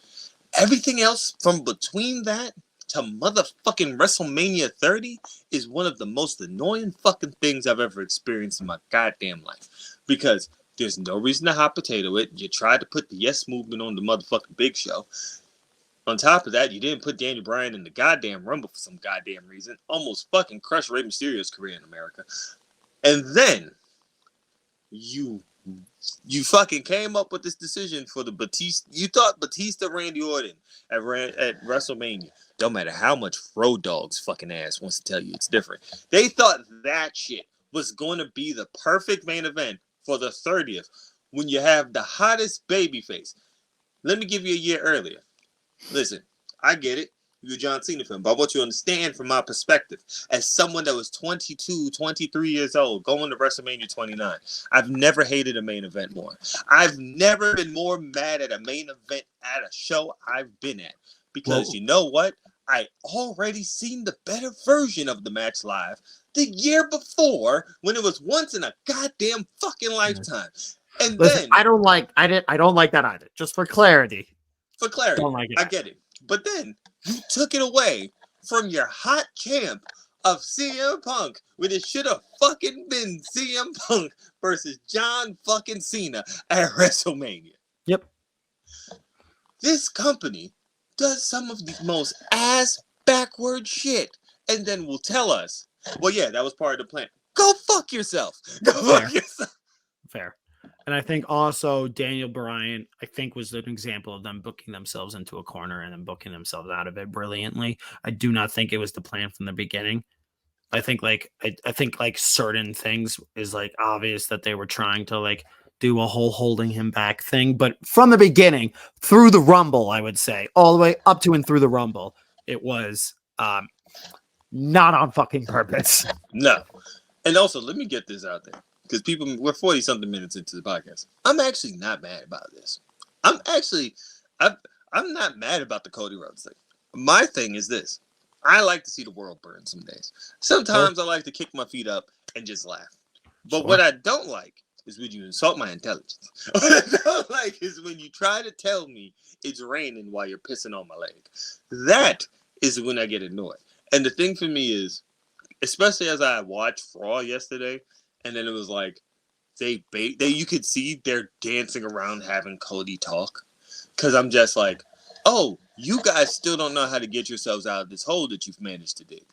Everything else from between that to motherfucking WrestleMania 30 is one of the most annoying fucking things I've ever experienced in my goddamn life. Because there's no reason to hot potato it. You tried to put the Yes Movement on the motherfucking Big Show. On top of that, you didn't put Daniel Bryan in the goddamn Rumble for some goddamn reason. Almost fucking crushed Rey Mysterio's career in America. And then you You fucking came up with this decision for the Batista. You thought Batista, Randy Orton at WrestleMania. Don't matter how much Road Dogg's fucking ass wants to tell you it's different. They thought that shit was going to be the perfect main event for the 30th when you have the hottest babyface. Let me give you a year earlier. Listen, I get it. You're a John Cena fan, but I want you to understand from my perspective, as someone that was 22, 23 years old, going to WrestleMania 29, I've never hated a main event more. I've never been more mad at a main event at a show I've been at. Because you know what? I already seen the better version of the match live the year before when it was once in a goddamn fucking lifetime. And Listen, then I don't like that either. Just for clarity. For clarity, Like I get it. But then you took it away from your hot champ of CM Punk when it should have fucking been CM Punk versus John fucking Cena at WrestleMania. Yep. This company does some of the most ass backward shit and then will tell us, well, yeah, that was part of the plan. Go fuck yourself. Go fuck yourself. Fair. And I think also Daniel Bryan, I think, was an example of them booking themselves into a corner and then booking themselves out of it brilliantly. I do not think it was the plan from the beginning. I think I think certain things is like obvious that they were trying to like do a whole holding him back thing. But from the beginning, through the Rumble, I would say, all the way up to and through the Rumble, it was not on fucking purpose. No. And also, let me get this out there. Because we're 40-something minutes into the podcast. I'm actually not mad about this. I'm not mad about the Cody Rhodes thing. My thing is this. I like to see the world burn some days. Sometimes I like to kick my feet up and just laugh. But what I don't like is when you insult my intelligence. What I don't like is when you try to tell me it's raining while you're pissing on my leg. That is when I get annoyed. And the thing for me is, especially as I watched Raw yesterday, and then it was like you could see they're dancing around having Cody talk. Because I'm just like, oh, you guys still don't know how to get yourselves out of this hole that you've managed to dig.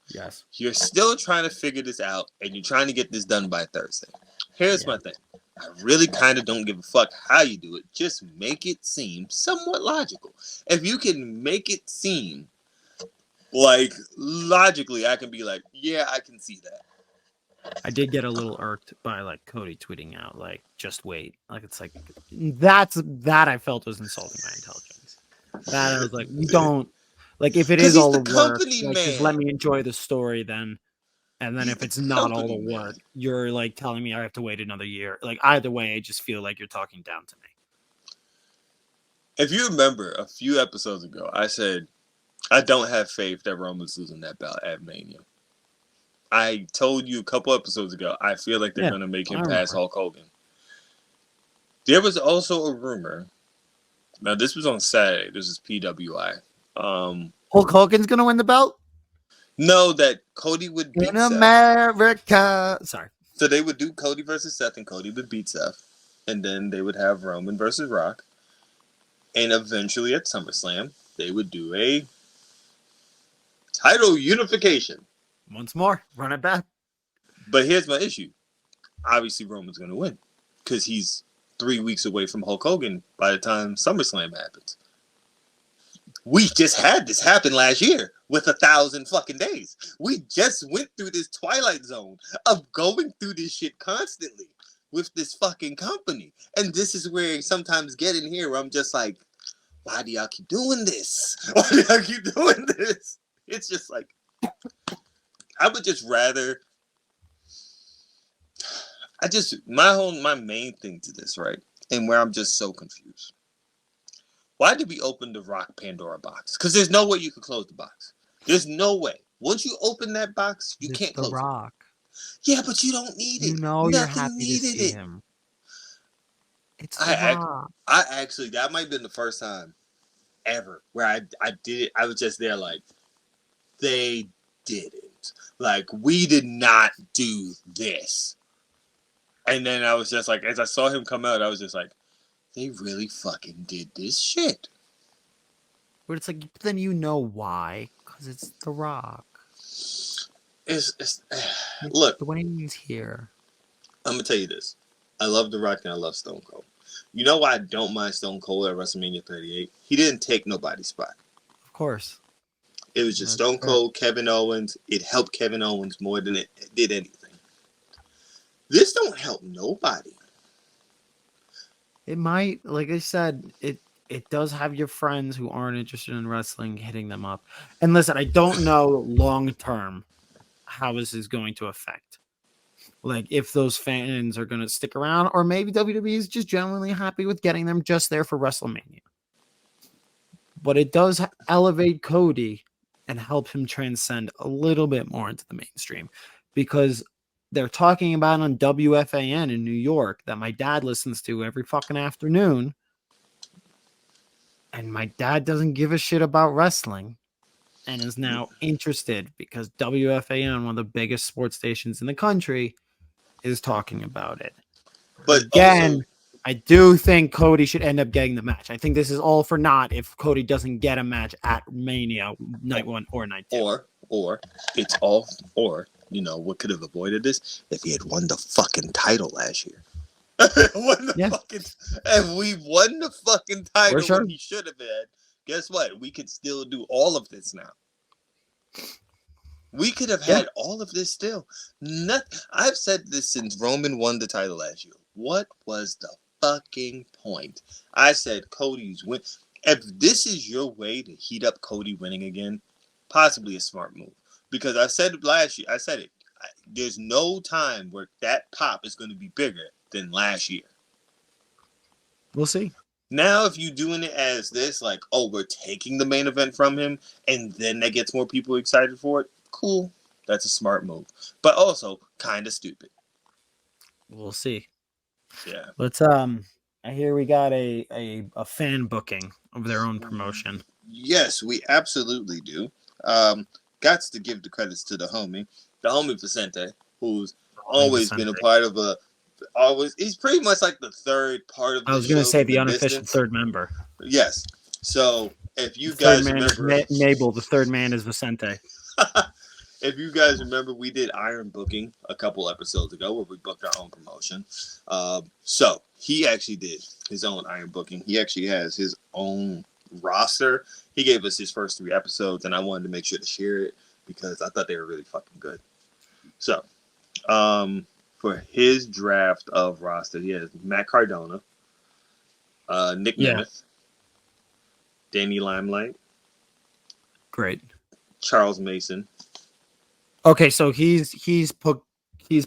Yes. You're still trying to figure this out, and you're trying to get this done by Thursday. Here's my thing. I really kind of don't give a fuck how you do it. Just make it seem somewhat logical. If you can make it seem like logically, I can be like, yeah, I can see that. I did get a little irked by like Cody tweeting out like, just wait. Like it's like that I felt was insulting my intelligence. That I was like, you don't like if it is all the work, like, just let me enjoy the story then. And then if it's not all the work, you're like telling me I have to wait another year. Like either way, I just feel like you're talking down to me. If you remember a few episodes ago, I said I don't have faith that Roman's losing that belt at Mania. I told you a couple episodes ago, I feel like they're going to make him pass Hulk Hogan. There was also a rumor. Now, this was on Saturday. This is PWI. Hulk Hogan's going to win the belt? No, that Cody would beat Seth. In America. Sorry. So they would do Cody versus Seth, and Cody would beat Seth. And then they would have Roman versus Rock. And eventually at SummerSlam, they would do a title unification. Once more, run it back. But here's my issue. Obviously, Roman's going to win because he's 3 weeks away from Hulk Hogan by the time SummerSlam happens. We just had this happen last year with 1,000 fucking days. We just went through this twilight zone of going through this shit constantly with this fucking company. And this is where sometimes get in here where I'm just like, why do y'all keep doing this? Why do y'all keep doing this? It's just like, I would just rather. My main thing to this, right? And where I'm just so confused. Why did we open the Rock Pandora box? Because there's no way you can close the box. There's no way. Once you open that box, you can't close it. It's the Rock. Yeah, but you don't need it. You know you're happy to see him. It's the Rock. I actually, that might have been the first time ever where I did it. I was just there like, they didn't. Like, we did not do this. And then I was just like, as I saw him come out, I was just like, they really fucking did this shit. But it's like, then you know why. Because it's The Rock. Look. Dwayne's here. I'm going to tell you this. I love The Rock and I love Stone Cold. You know why I don't mind Stone Cold at WrestleMania 38? He didn't take nobody's spot. Of course. It was just Stone Cold, Kevin Owens. It helped Kevin Owens more than it did anything. This don't help nobody. It might, like I said, it does have your friends who aren't interested in wrestling hitting them up. And listen, I don't know long term how this is going to affect. Like if those fans are going to stick around, or maybe WWE is just genuinely happy with getting them just there for WrestleMania. But it does elevate Cody and help him transcend a little bit more into the mainstream, because they're talking about on WFAN in New York that my dad listens to every fucking afternoon. And my dad doesn't give a shit about wrestling and is now interested because WFAN, one of the biggest sports stations in the country, is talking about it. But again, also, I do think Cody should end up getting the match. I think this is all for naught if Cody doesn't get a match at Mania night 1 or night 2. Or it's all, or, you know, what could have avoided this if he had won the fucking title last year. If we won the fucking title when he should have had, guess what? We could still do all of this now. We could have had all of this still. I've said this since Roman won the title last year. What was the fucking point? I said Cody's win. If this is your way to heat up Cody winning again, possibly a smart move. Because I said it last year. I said it. There's no time where that pop is going to be bigger than last year. We'll see. Now, if you're doing it as this, like, oh, we're taking the main event from him, and then that gets more people excited for it, cool. That's a smart move. But also kind of stupid. We'll see. Yeah. Let's I hear we got a fan booking of their own promotion. Yes, we absolutely do. Got to give the credits to the homie Vicente, who's always been a part of he's pretty much like the third part of the show. I was going to say the unofficial third member. Yes. So if you guys remember, Mabel, the third man is Vicente. If you guys remember, we did Iron Booking a couple episodes ago where we booked our own promotion. So he actually did his own Iron Booking. He actually has his own roster. He gave us his first 3 episodes, and I wanted to make sure to share it because I thought they were really fucking good. So, for his draft of roster, he has Matt Cardona, Nick Nemeth, Danny Limelight, great, Charles Mason. Okay, so he's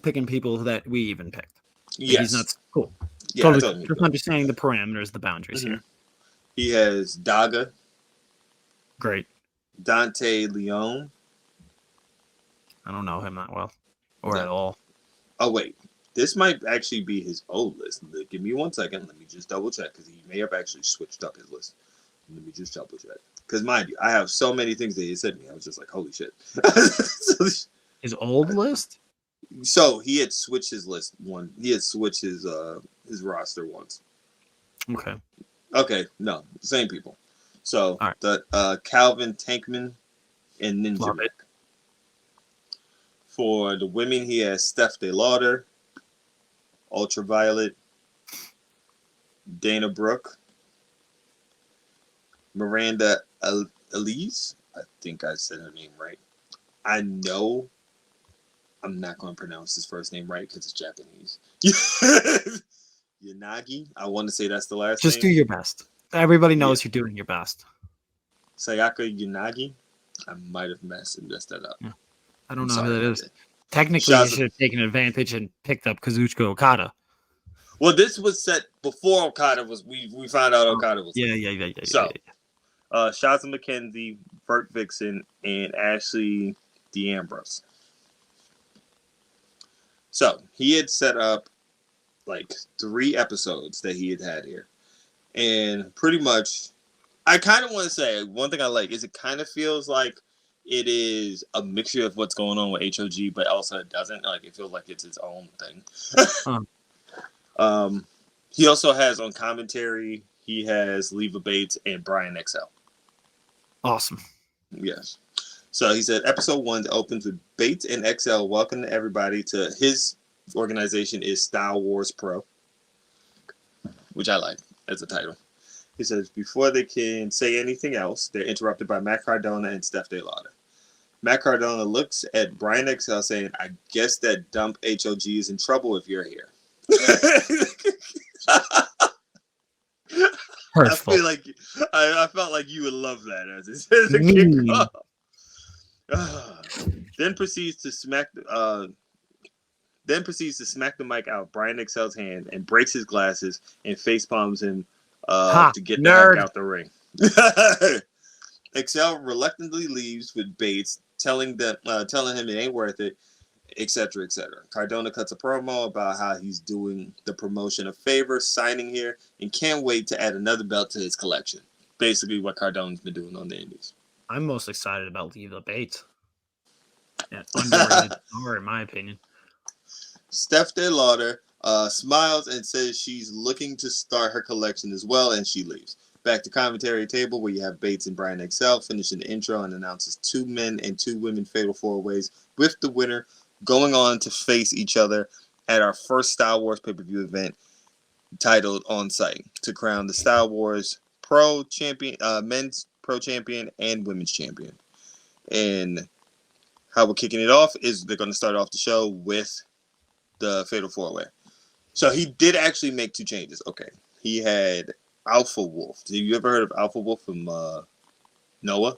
picking people that we even picked. Yes, he's not cool. Yeah, totally. Just understanding the parameters, the boundaries here. He has Daga, great, Dante Leon. I don't know him that well or at all. Oh wait, this might actually be his old list. Give me 1 second. Let me just double check because he may have actually switched up his list. Let me just double check. Because mind you, I have so many things that he said to me. I was just like, holy shit. His old list? So he had switched his list He had switched his roster once. Okay, no, same people. So the Calvin Tankman and Ninja Mac. For the women, he has Steph De Lauder, Ultraviolet, Dana Brooke, Miranda Elise. I think I said her name right. I know I'm not going to pronounce his first name right because it's Japanese. Yanagi. I want to say that's the last name. Just do your best. Everybody knows you're doing your best. Sayaka Yanagi. I might have messed that up. Yeah. I don't know who that is. Technically, you should have taken advantage and picked up Kazuchika Okada. Well, this was set before Okada was. We found out Okada was. Yeah. So, Shaza McKenzie, Burt Vixen, and Ashley D'Ambrose. So he had set up like 3 episodes that he had here, and pretty much, I kind of want to say one thing I like is it kind of feels like it is a mixture of what's going on with HOG, but also it doesn't. Like it feels like it's its own thing. He also has on commentary. He has Leva Bates and Brian XL. Awesome. Yes. So he said episode 1 opens with Bates and XL welcome everybody to his organization is Style Wars Pro. which I like as a title. He says, before they can say anything else, they're interrupted by Matt Cardona and Steph De Lauder. Matt Cardona looks at Brian XL saying, I guess that dump HOG is in trouble if you're here. Hurtful. I feel like I felt like you would love that as a kickoff. Then proceeds to smack the mic out Brian XL's hand and breaks his glasses and face palms him to get the heck out the ring. XL reluctantly leaves with Bates, telling him it ain't worth it, etc., etc. Cardona cuts a promo about how he's doing the promotion a favor, signing here, and can't wait to add another belt to his collection. Basically what Cardona's been doing on the Indies. I'm most excited about Leva Bates. Yeah, underrated star, in my opinion. Steph De Lauder smiles and says she's looking to start her collection as well, and she leaves. Back to commentary table where you have Bates and Brian XL finishing the intro and announces 2 men and 2 women fatal 4-ways with the winner going on to face each other at our first Star Wars pay-per-view event titled On Site to crown the Star Wars Pro Champion, Men's Pro Champion and Women's Champion. And how we're kicking it off is they're going to start off the show with the fatal 4-way. So he did actually make 2 changes. Okay. He had Alpha Wolf. Have you ever heard of Alpha Wolf from Noah?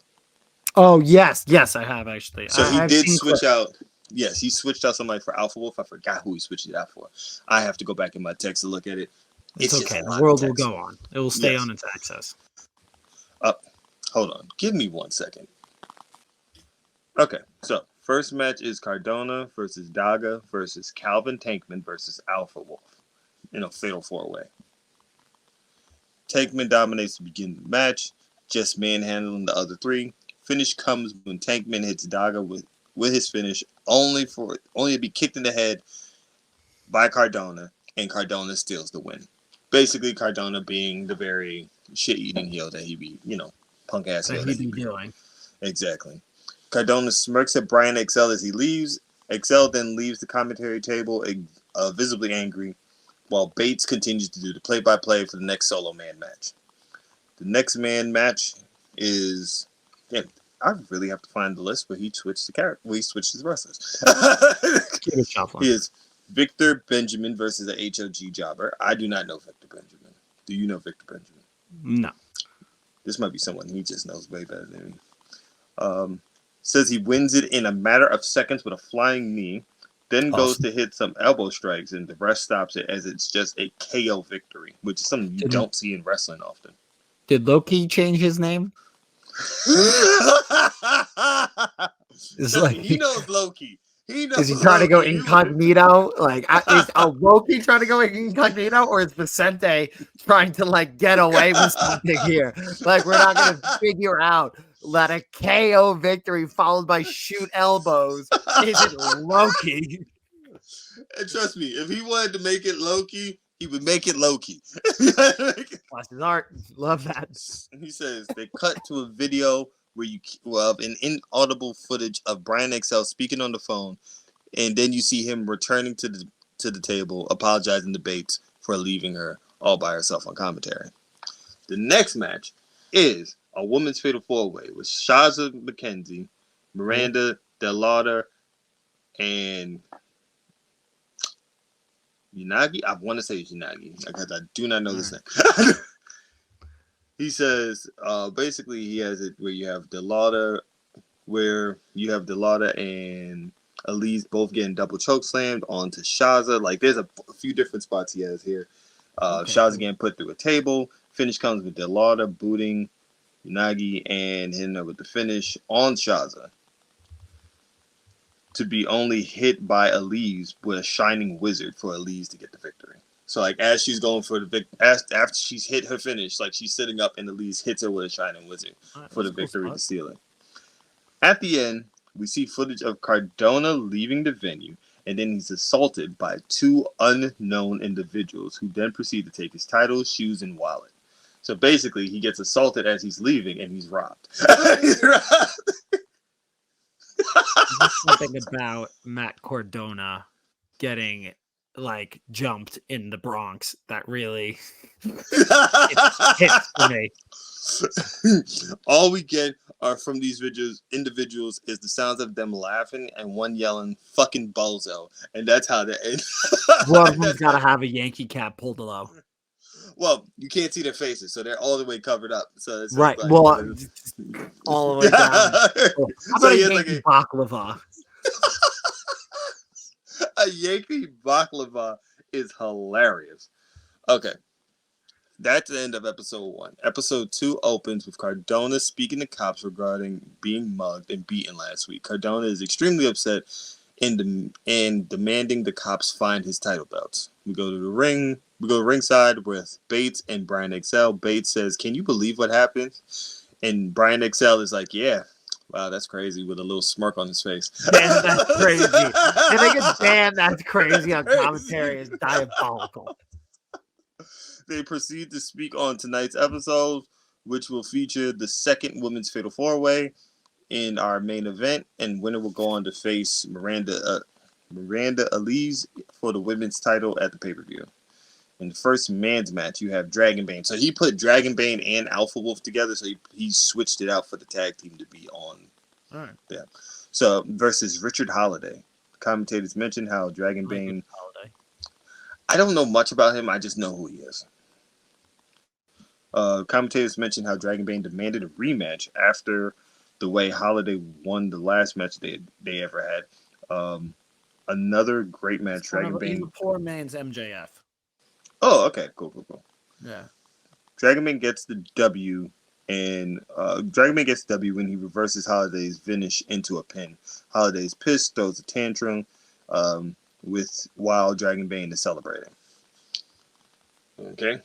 Oh, yes, I have actually. So he did switch out. Yes, he switched out somebody for Alpha Wolf. I forgot who he switched it out for. I have to go back in my text to look at it. It's okay. The world will go on. It will stay on its axis. Hold on. Give me 1 second. Okay, so first match is Cardona versus Daga versus Calvin Tankman versus Alpha Wolf in a fatal 4-way. Tankman dominates to begin the match, just manhandling the other 3. Finish comes when Tankman hits Daga with his finish, only to be kicked in the head by Cardona, and Cardona steals the win. Basically, Cardona being the very shit-eating heel that he be, punk ass heel that he be doing. Exactly. Cardona smirks at Brian XL as he leaves. XL then leaves the commentary table, visibly angry, while Bates continues to do the play-by-play for the next solo man match. The next man match is... I really have to find the list where he switched the character. Where he switched his wrestlers. He is Victor Benjamin versus the HOG Jobber. I do not know Victor Benjamin. Do you know Victor Benjamin? No. This might be someone he just knows way better than me. Says he wins it in a matter of seconds with a flying knee, then goes to hit some elbow strikes, and the ref stops it as it's just a KO victory, which is something you don't see in wrestling often. Did Loki change his name? He knows Loki. Is he trying to go incognito? Is Loki trying to go incognito, or is Vicente trying to get away with something here? We're not going to figure out that a KO victory followed by shoot elbows isn't Loki. And trust me, if he wanted to make it Loki, he would make it Loki. Plus his art. Love that. He says they cut to a video where an inaudible footage of Brian XL speaking on the phone, and then you see him returning to the table, apologizing to Bates for leaving her all by herself on commentary. The next match is a women's fatal 4-way with Shaza McKenzie, Miranda De Lauder, and Unagi. I want to say Unagi because I do not know this name. He says, basically, he has it where you have De Lauder and Elise both getting double choke slammed onto Shaza. There's a few different spots he has here. Shaza getting put through a table. Finish comes with De Lauder booting Unagi and hitting her with the finish on Shaza, to be only hit by Elise with a shining wizard for Elise to get the victory. So as she's going for the after she's hit her finish, she's sitting up and Elise hits her with a shining wizard for the victory to seal it. At the end, we see footage of Cardona leaving the venue, and then he's assaulted by 2 unknown individuals who then proceed to take his title, shoes, and wallet. So basically, he gets assaulted as he's leaving, and he's robbed. Something about Matt Cardona getting like jumped in the Bronx that really hits for me. All we get are from these individuals is the sounds of them laughing and one yelling "fucking bozo," and that's how they end. One of them's got to have a Yankee cap pulled low. Well, you can't see their faces, so they're all the way covered up. So it's Right. like, well, all the way down. How about a Yankee baklava? A Yankee baklava is hilarious. Okay. That's the end of episode 1. Episode 2 opens with Cardona speaking to cops regarding being mugged and beaten last week. Cardona is extremely upset and demanding the cops find his title belts. We go to the ring. We go to ringside with Bates and Brian XL. Bates says, "Can you believe what happened?" And Brian XL is like, "Yeah. Wow, that's crazy," with a little smirk on his face. Damn, that's crazy. I think it's damn, that's crazy on commentary is diabolical. They proceed to speak on tonight's episode, which will feature the second women's fatal 4-way in our main event, and winner will go on to face Miranda Elise for the women's title at the pay-per-view. In the first man's match, you have Dragon Bane. So he put Dragon Bane and Alpha Wolf together, so he switched it out for the tag team to be on. All right. Yeah. So versus Richard Holiday. Commentators mentioned how Dragon Bane. I don't know much about him. I just know who he is. Commentators mentioned how Dragon Bane demanded a rematch after the way Holiday won the last match they ever had. Another great match. Dragon Bane. He's a poor man's MJF. Oh, okay. Cool. Yeah. Dragon Bane gets the W, and Dragon Bane gets the W when he reverses Holiday's finish into a pin. Holiday's pissed, throws a tantrum, while Dragon Bane is celebrating. Okay.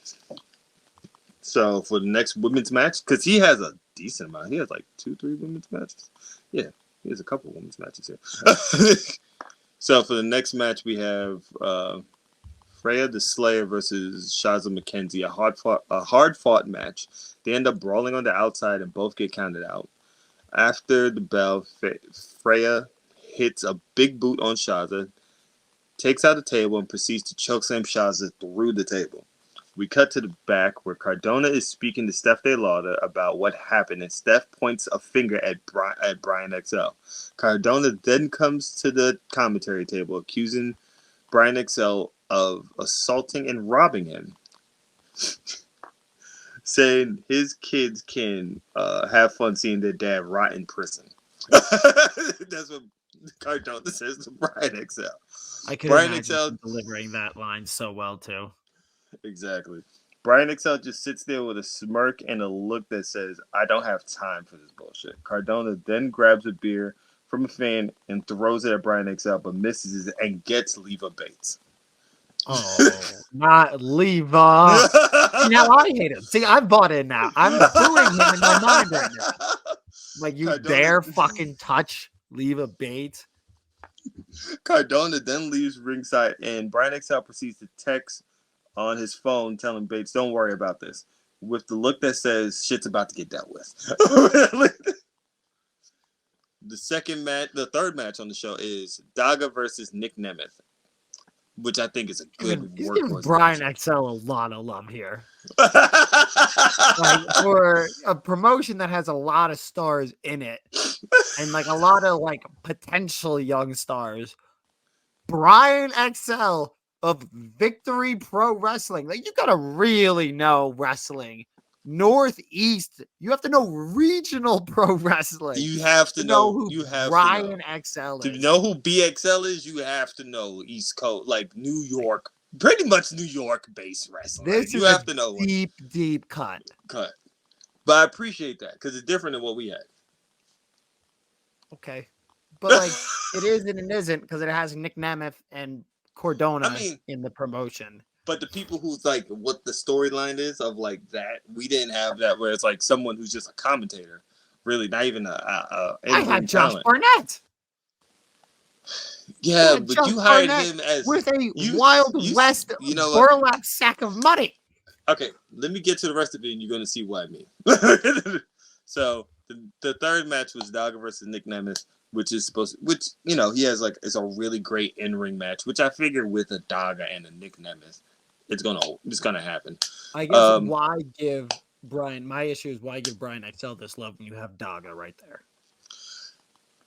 So for the next women's match, because he has a decent amount, he has like 2-3 women's matches. Yeah, he has a couple women's matches here. So for the next match, we have Freya the Slayer versus Shaza McKenzie, a hard fought match. They end up brawling on the outside and both get counted out. After the bell, Freya hits a big boot on Shaza, takes out the table, and proceeds to chokeslam Shaza through the table. We cut to the back where Cardona is speaking to Steph De Lauder about what happened, and Steph points a finger at Brian XL. Cardona then comes to the commentary table, accusing Brian XL of assaulting and robbing him, saying his kids can have fun seeing their dad rot in prison. That's what Cardona says to Brian XL. I could imagine delivering that line so well too. Exactly. Brian XL just sits there with a smirk and a look that says, "I don't have time for this bullshit." Cardona then grabs a beer from a fan and throws it at Brian XL, but misses it and gets Leva Bates. Oh, not Leva. Now I hate him. See, I've bought in now. I'm booing him in my mind right now. Like, you dare fucking touch Leva Bates? Cardona then leaves ringside, and Brian XL proceeds to text on his phone telling Bates, "Don't worry about this," with the look that says shit's about to get dealt with. The third match on the show is Daga versus Nick Nemeth, which I think is a good workhorse. Brian XL a lot of love here. Like, for a promotion that has a lot of stars in it and like a lot of like potential young stars, Brian XL of Victory Pro Wrestling. Like, you gotta really know wrestling. Northeast, you have to know regional pro wrestling. You have to know who Brian XL is. To know who BXL is, you have to know East Coast, like New York, pretty much New York-based wrestling. This is a deep cut. But I appreciate that because it's different than what we had. Okay, but like it is and it isn't because it has Nick Nemeth and Cardona in the promotion. But the people who's like what the storyline is of like that, we didn't have that where it's like someone who's just a commentator, really not even I had Josh Barnett. Yeah, but you hired him as with a Wild West burlap sack of money. Okay, let me get to the rest of it, and you're going to see what I mean. So the third match was Daga versus Nick Nemeth. which you know, he has like it's a really great in-ring match, which I figure with a Daga and a Nick Nemeth, it's gonna happen. I guess why give Brian? My issue is why give Brian XL this love when you have Daga right there.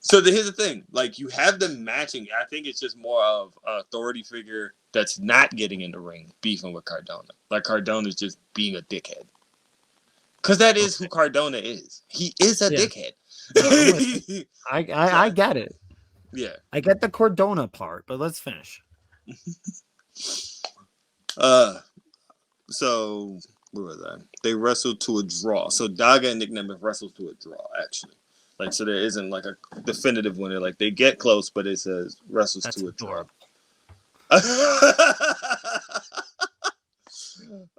So here's the thing: like you have them matching. I think it's just more of an authority figure that's not getting in the ring beefing with Cardona. Like Cardona's just being a dickhead, because that is who Cardona is. He is a dickhead. I get it. Yeah, I get the Cardona part, but let's finish. So where was I? They wrestled to a draw. So Daga and Nick Nemeth wrestled to a draw, actually. Like, so there isn't like a definitive winner. Like they get close, but it says wrestles to a draw.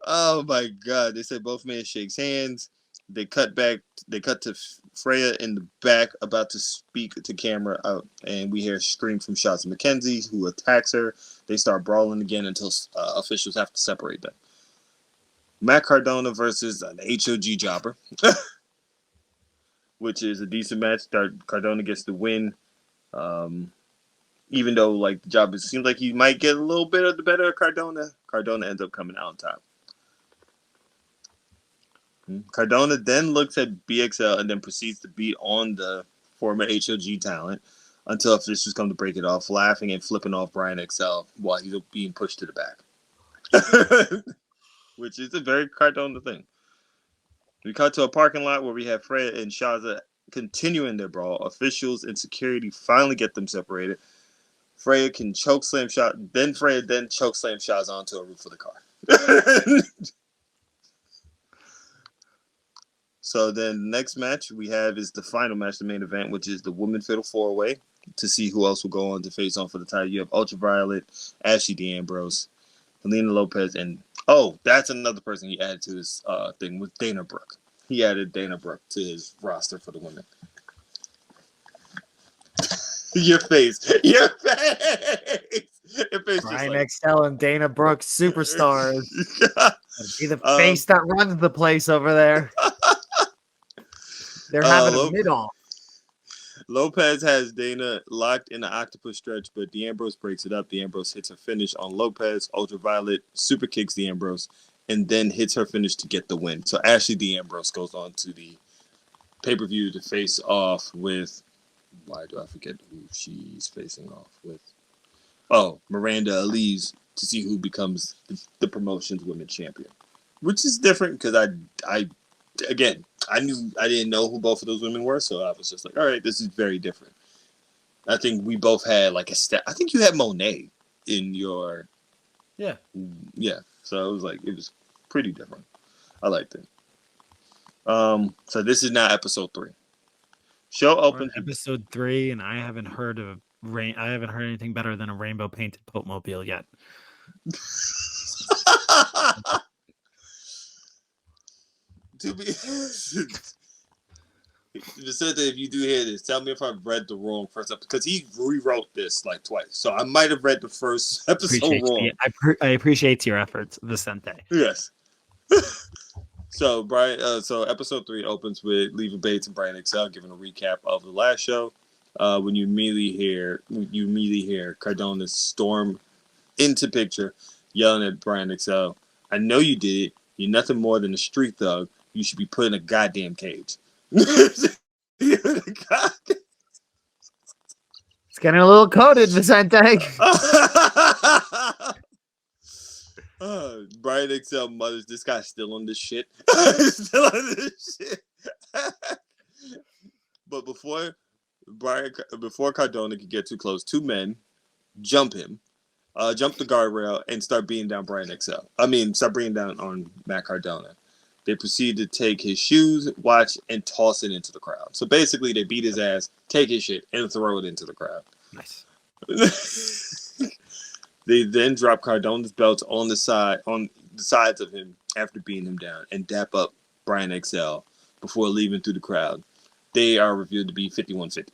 Oh my god! They say both men shakes hands. They cut to Freya in the back, about to speak to camera out, and we hear a scream from Shotzi McKenzie, who attacks her. They start brawling again until officials have to separate them. Matt Cardona versus an HOG jobber, which is a decent match. Cardona gets the win, even though like the jobber seems like he might get a little bit of the better of Cardona. Cardona ends up coming out on top. Cardona then looks at BXL and then proceeds to beat on the former HOG talent until officials come to break it off, laughing and flipping off Brian XL while he's being pushed to the back. Which is a very Cardona thing. We cut to a parking lot where we have Freya and Shaza continuing their brawl. Officials and security finally get them separated. Freya choke slam Shaza onto a roof of the car. So then the next match we have is the final match, the main event, which is the Women Fatal 4-Way. To see who else will go on to face on for the title. You have Ultraviolet, Ashley D'Ambrose, Helena Lopez, and that's another person he added to his thing with Dana Brooke. He added Dana Brooke to his roster for the women. Your face. Brian XL and Dana Brooke, superstars. Be the face that runs the place over there. They're having a mid-off. Lopez has Dana locked in the octopus stretch, but D'Ambrose breaks it up. D'Ambrose hits a finish on Lopez. Ultraviolet super kicks D'Ambrose and then hits her finish to get the win. So Ashley D'Ambrose goes on to the pay-per-view to face off with... Why do I forget who she's facing off with? Miranda Elise, to see who becomes the promotion's women's champion. Which is different because I didn't know who both of those women were, so I was just like, all right, this is very different. I think we both had like a step. I think you had Monet in your... Yeah. So it was pretty different. I liked it. So this is now episode 3. Show opens episode 3, and I haven't heard anything better than a rainbow painted Popemobile yet. To be if you do hear this, tell me if I've read the wrong first episode, because he rewrote this like twice, so I might have read the first episode wrong. I appreciate your efforts, Vicente. Yes. So Brian, so episode 3 opens with Leva Bates and Brian XL giving a recap of the last show. When you immediately hear Cardona storm into picture, yelling at Brian XL, "I know you did it. You're nothing more than a street thug. You should be put in a goddamn cage." It's getting a little coded, Vicente. Brian XL mutters, "This guy's still on this shit." Still on this shit. But before Cardona could get too close, 2 men jump him, jump the guardrail, and start bringing down start bringing down on Matt Cardona. They proceed to take his shoes, watch, and toss it into the crowd. So basically, they beat his ass, take his shit, and throw it into the crowd. Nice. They then drop Cardona's belts on the sides of him after beating him down, and dap up Brian XL before leaving through the crowd. They are revealed to be 5150.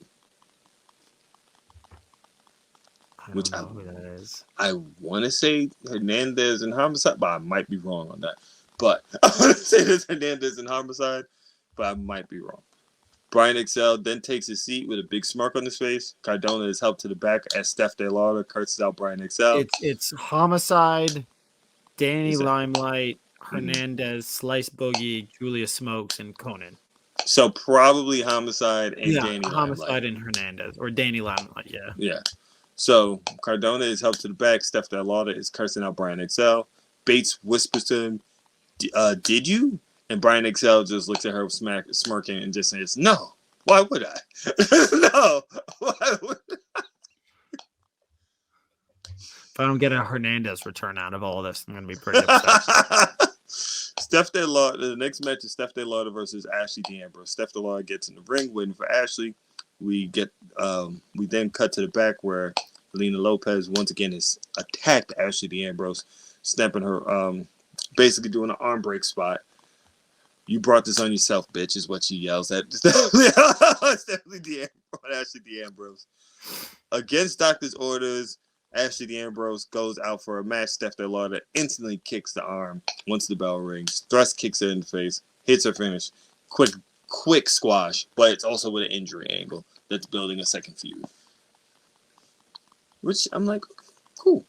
Which I don't know who that is. I want to say Hernandez and Homicide, but I might be wrong on that. But I want to say this Hernandez and Homicide, but I might be wrong. Brian Excel then takes his seat with a big smirk on his face. Cardona is helped to the back as Steph De Lauder curses out Brian Excel. It's Homicide, Danny Is that- Limelight, Hernandez, Slice Boogie, Julia Smokes, and Conan. So probably Homicide and Danny Homicide Limelight. and Hernandez, or Danny Limelight, yeah. Yeah. So Cardona is helped to the back. Steph De Lauder is cursing out Brian Excel. Bates whispers to him, did you? And Brian Excel just looks at her smirking and just says, no. Why would I? No. Why would I? If I don't get a Hernandez return out of all of this, I'm going to be pretty upset. Steph De Lauder. The next match is Steph De Lauder versus Ashley D'Ambrose. Steph De Lauder gets in the ring waiting for Ashley. We then cut to the back where Lena Lopez once again has attacked Ashley D'Ambrose, snapping her, basically doing an arm break spot. You brought this on yourself, bitch, is what she yells at. Ashley D'Ambrose. Against doctor's orders, Ashley D'Ambrose goes out for a match. Steph De Lauder instantly kicks the arm once the bell rings. Thrust kicks her in the face, hits her finish. Quick squash, but it's also with an injury angle that's building a second feud. Which I'm like, cool.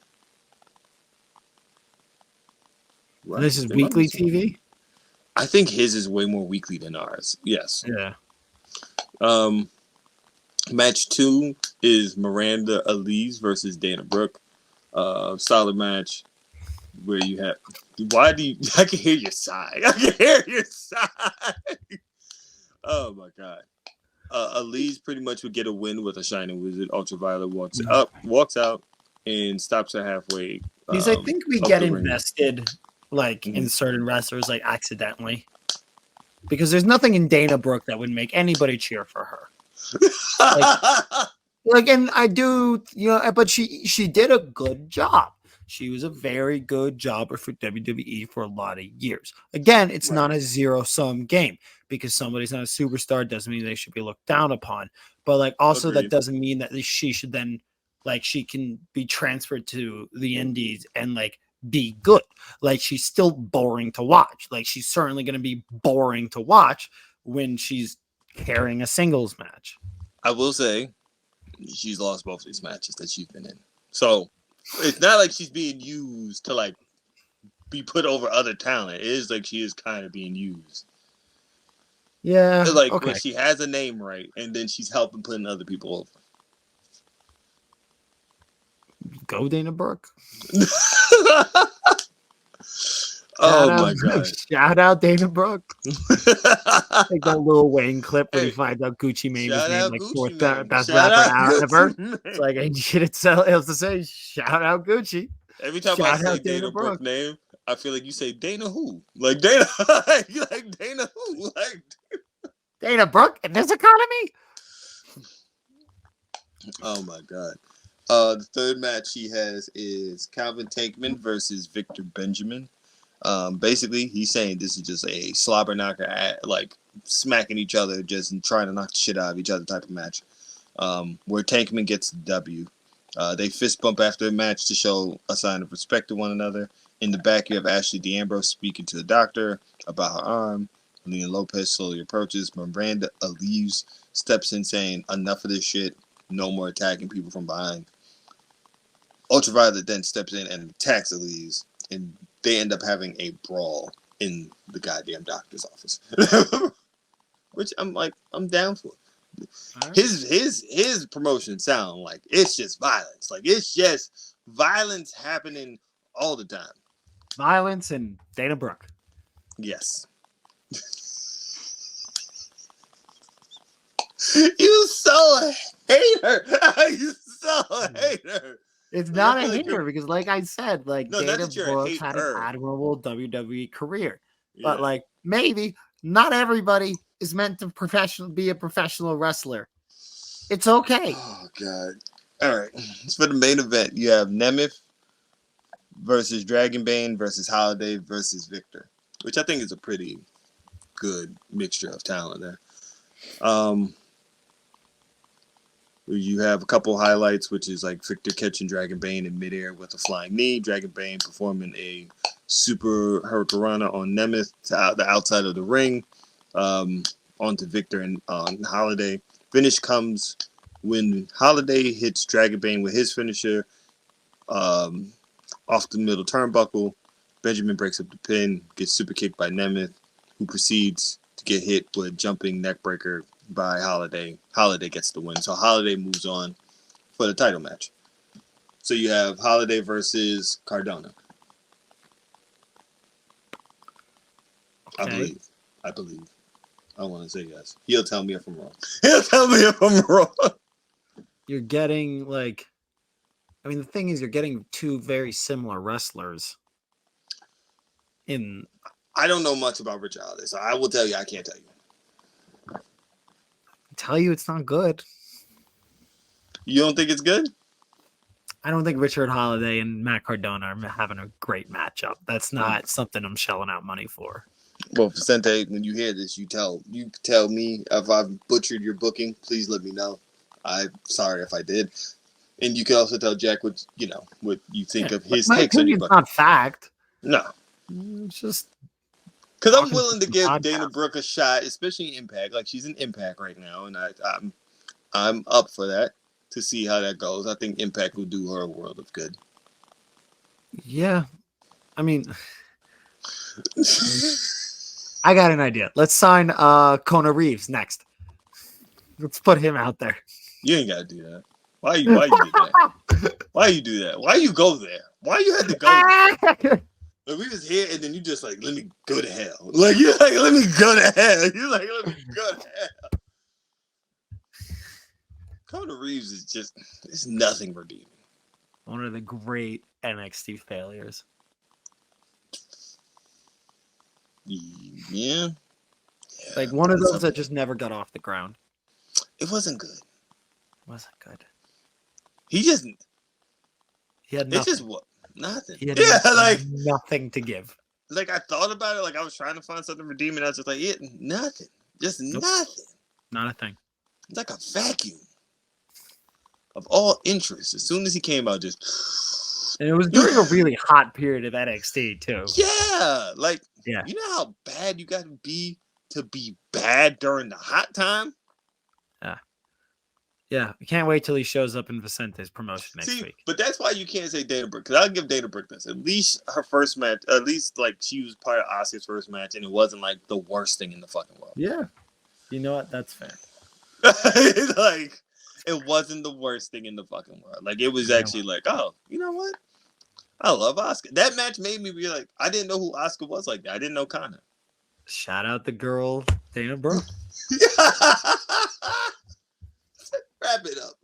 Right. This is weekly TV? I think his is way more weekly than ours. Yes. Yeah. Match 2 is Miranda Elise versus Dana Brooke. Solid match where you have. I can hear your sigh. I can hear your sigh. Oh my god. Elise pretty much would get a win with a Shining Wizard. Ultraviolet walks out, and stops her halfway. Because I think we get invested in certain wrestlers accidentally. Because there's nothing in Dana Brooke that would make anybody cheer for her. And I do, but she did a good job. She was a very good jobber for WWE for a lot of years. Again, it's not a zero-sum game because somebody's not a superstar doesn't mean they should be looked down upon. But also Agreed. that doesn't mean that she should then she can be transferred to the indies and be good. She's still boring to watch. She's certainly going to be boring to watch when she's carrying a singles match. I will say she's lost both of these matches that she's been in. So it's not like she's being used to be put over other talent. It is she is kind of being used. Yeah. When she has a name right and then she's helping putting other people over. Go Dana Brooke. My god! Shout out Dana Brooke. Like that little Wayne clip when he finds out Gucci Mane is named fourth best rapper ever. It's ain't shit else to say. Shout out Gucci. Every time I say Dana Brooke name, I feel like you say Dana who? Dana, Dana who? Dana Brooke in this economy? Oh my god. The third match she has is Calvin Tankman versus Victor Benjamin. Basically, he's saying this is just a slobber knocker at smacking each other, just trying to knock the shit out of each other type of match. Where Tankman gets the W. They fist bump after the match to show a sign of respect to one another. In the back, you have Ashley D'Ambrose speaking to the doctor about her arm. Lena Lopez slowly approaches. Miranda Elise steps in saying, enough of this shit. No more attacking people from behind. Ultraviolet then steps in and attacks Elise, and they end up having a brawl in the goddamn doctor's office. Which I'm down for. Right. His promotion sound like it's just violence. It's just violence happening all the time. Violence and Dana Brooke. Yes. You so hate her. You so hate her. It's not a hater because, like I said, Dana Brooke had an admirable WWE career. Yeah. But maybe not everybody is meant to be a professional wrestler. It's okay. Oh god. All right. For the main event, you have Nemeth versus Dragonbane versus Holiday versus Victor, which I think is a pretty good mixture of talent there. You have a couple highlights, which is Victor catching Dragonbane in midair with a flying knee. Dragonbane performing a super hurricanrana on Nemeth to the outside of the ring. onto Victor and Holiday. Finish comes when Holiday hits Dragonbane with his finisher off the middle turnbuckle. Benjamin breaks up the pin, gets super kicked by Nemeth, who proceeds to get hit with a jumping neckbreaker by Holiday. Holiday gets the win. So Holiday moves on for the title match. So you have Holiday versus Cardona. Okay. I believe. I want to say yes. He'll tell me if I'm wrong. He'll tell me if I'm wrong. You're getting like, I mean, the thing is, you're getting two very similar wrestlers. I don't know much about Rich Holiday, so I will tell you I can't tell you. Tell you it's not good. You don't think it's good? I don't think Richard Holiday and Matt Cardona are having a great matchup. That's not something I'm shelling out money for. Well, Vicente, when you hear this, you tell me if I've butchered your booking. Please let me know. I'm sorry if I did. And you can also tell Jack what you think of his takes on your booking. It's not fact. No. It's just because I'm willing to give Dana Brooke a shot, especially Impact. Like, she's in Impact right now, and I'm up for that to see how that goes. I think Impact will do her a world of good. Yeah, I mean, I got an idea. Let's sign Kona Reeves next. Let's put him out there. You ain't gotta do that. Why you do that? Why you do that? Why you go there? Why you had to go there? Like, we was here, and then you just like, let me go to hell. Like, you're like, let me go to hell. You're like, let me go to hell. Kona Reeves is just, it's nothing redeeming. One of the great NXT failures. Yeah. Like one of those that just never got off the ground. It wasn't good. Wasn't good. He had nothing. It's just what? Nothing. Nothing to give. Like, I thought about it. Like, I was trying to find something redeeming. I was just like, nothing. Just nothing. Not a thing. It's like a vacuum of all interest. As soon as he came out, and it was during a really hot period of NXT too. Yeah, like, you know how bad you got to be bad during the hot time. Yeah, I can't wait till he shows up in Vicente's promotion next week. But that's why you can't say Dana Brooke, because I'll give Dana Brooke this. At least her first match, at least like she was part of Asuka's first match, and it wasn't like the worst thing in the fucking world. Yeah, you know what? That's fair. Like, it wasn't the worst thing in the fucking world. Like, it was actually like, oh, you know what? I love Asuka. That match made me be like, I didn't know who Asuka was like that. I didn't know Kana. Shout out the girl, Dana Brooke. Wrap it up.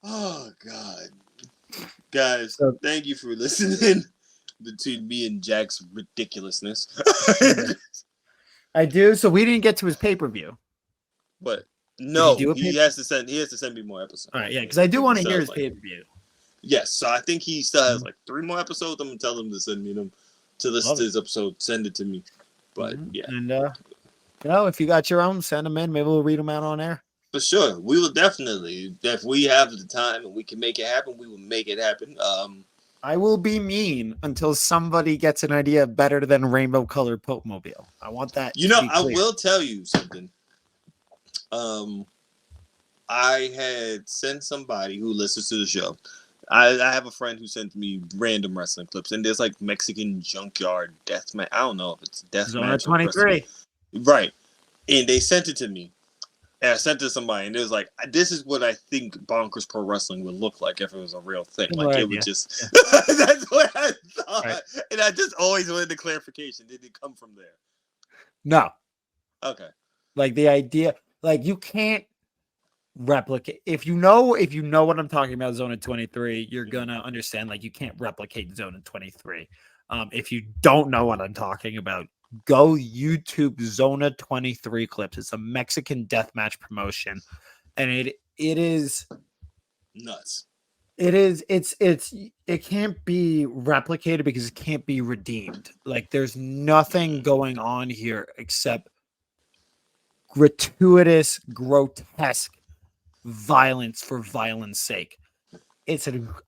Oh, God. Guys, thank you for listening between me and Jack's ridiculousness. I do. So we didn't get to his pay-per-view. But no, he has to send me more episodes. All right, yeah, because I do want to hear his pay-per-view. Yes, so I think he still has like 3 more episodes. I'm gonna tell him to send me them to listen to his episode. Send it to me. But yeah, and if you got your own, send them in. Maybe we'll read them out on air. For sure, we will definitely. If we have the time and we can make it happen, we will make it happen. I will be mean until somebody gets an idea better than rainbow-colored Pope-mobile. I want that. I will tell you something. I had sent somebody who listens to the show. I have a friend who sent me random wrestling clips, and there's like Mexican junkyard deathmatch. I don't know if it's deathmatch. 23. Right. And they sent it to me. And I sent it to somebody, and it was like, this is what I think Bonkers Pro Wrestling would look like if it was a real thing. Like, it would just... Yeah. That's what I thought. Right. And I just always wanted the clarification. Did it come from there? No. Okay. Like, the idea... Like, you can't replicate... If you know what I'm talking about, Zona 23, you're going to understand, like, you can't replicate Zona 23. If you don't know what I'm talking about, go YouTube Zona 23 clips. It's a Mexican deathmatch promotion, and it is nuts. It can't be replicated because it can't be redeemed. Like, there's nothing going on here except gratuitous, grotesque violence for violence sake.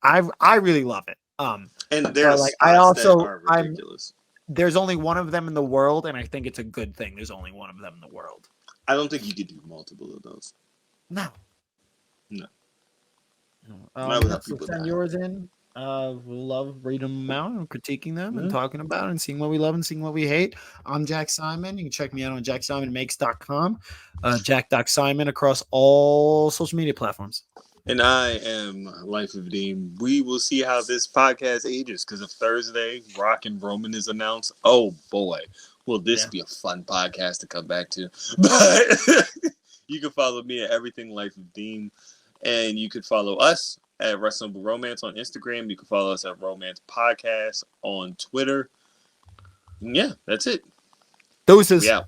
I really love it. And there's like, I'm ridiculous. there's only one of them in the world, and I think it's a good thing. There's only one of them in the world. I don't think you could do multiple of those. No. Not So send yours in. We'll love reading them out and critiquing them and talking about it and seeing what we love and seeing what we hate. I'm Jack Simon. You can check me out on jacksimonmakes.com. Jack.Simon across all social media platforms. And I am Life of Dean. We will see how this podcast ages, because if Thursday Rock and Roman is announced, oh boy, will this be a fun podcast to come back to. But you can follow me at Everything Life of Dean, and you can follow us at Wrestlable Romance on Instagram. You can follow us at Romance Podcast on Twitter. And yeah, that's it. Doses. We out.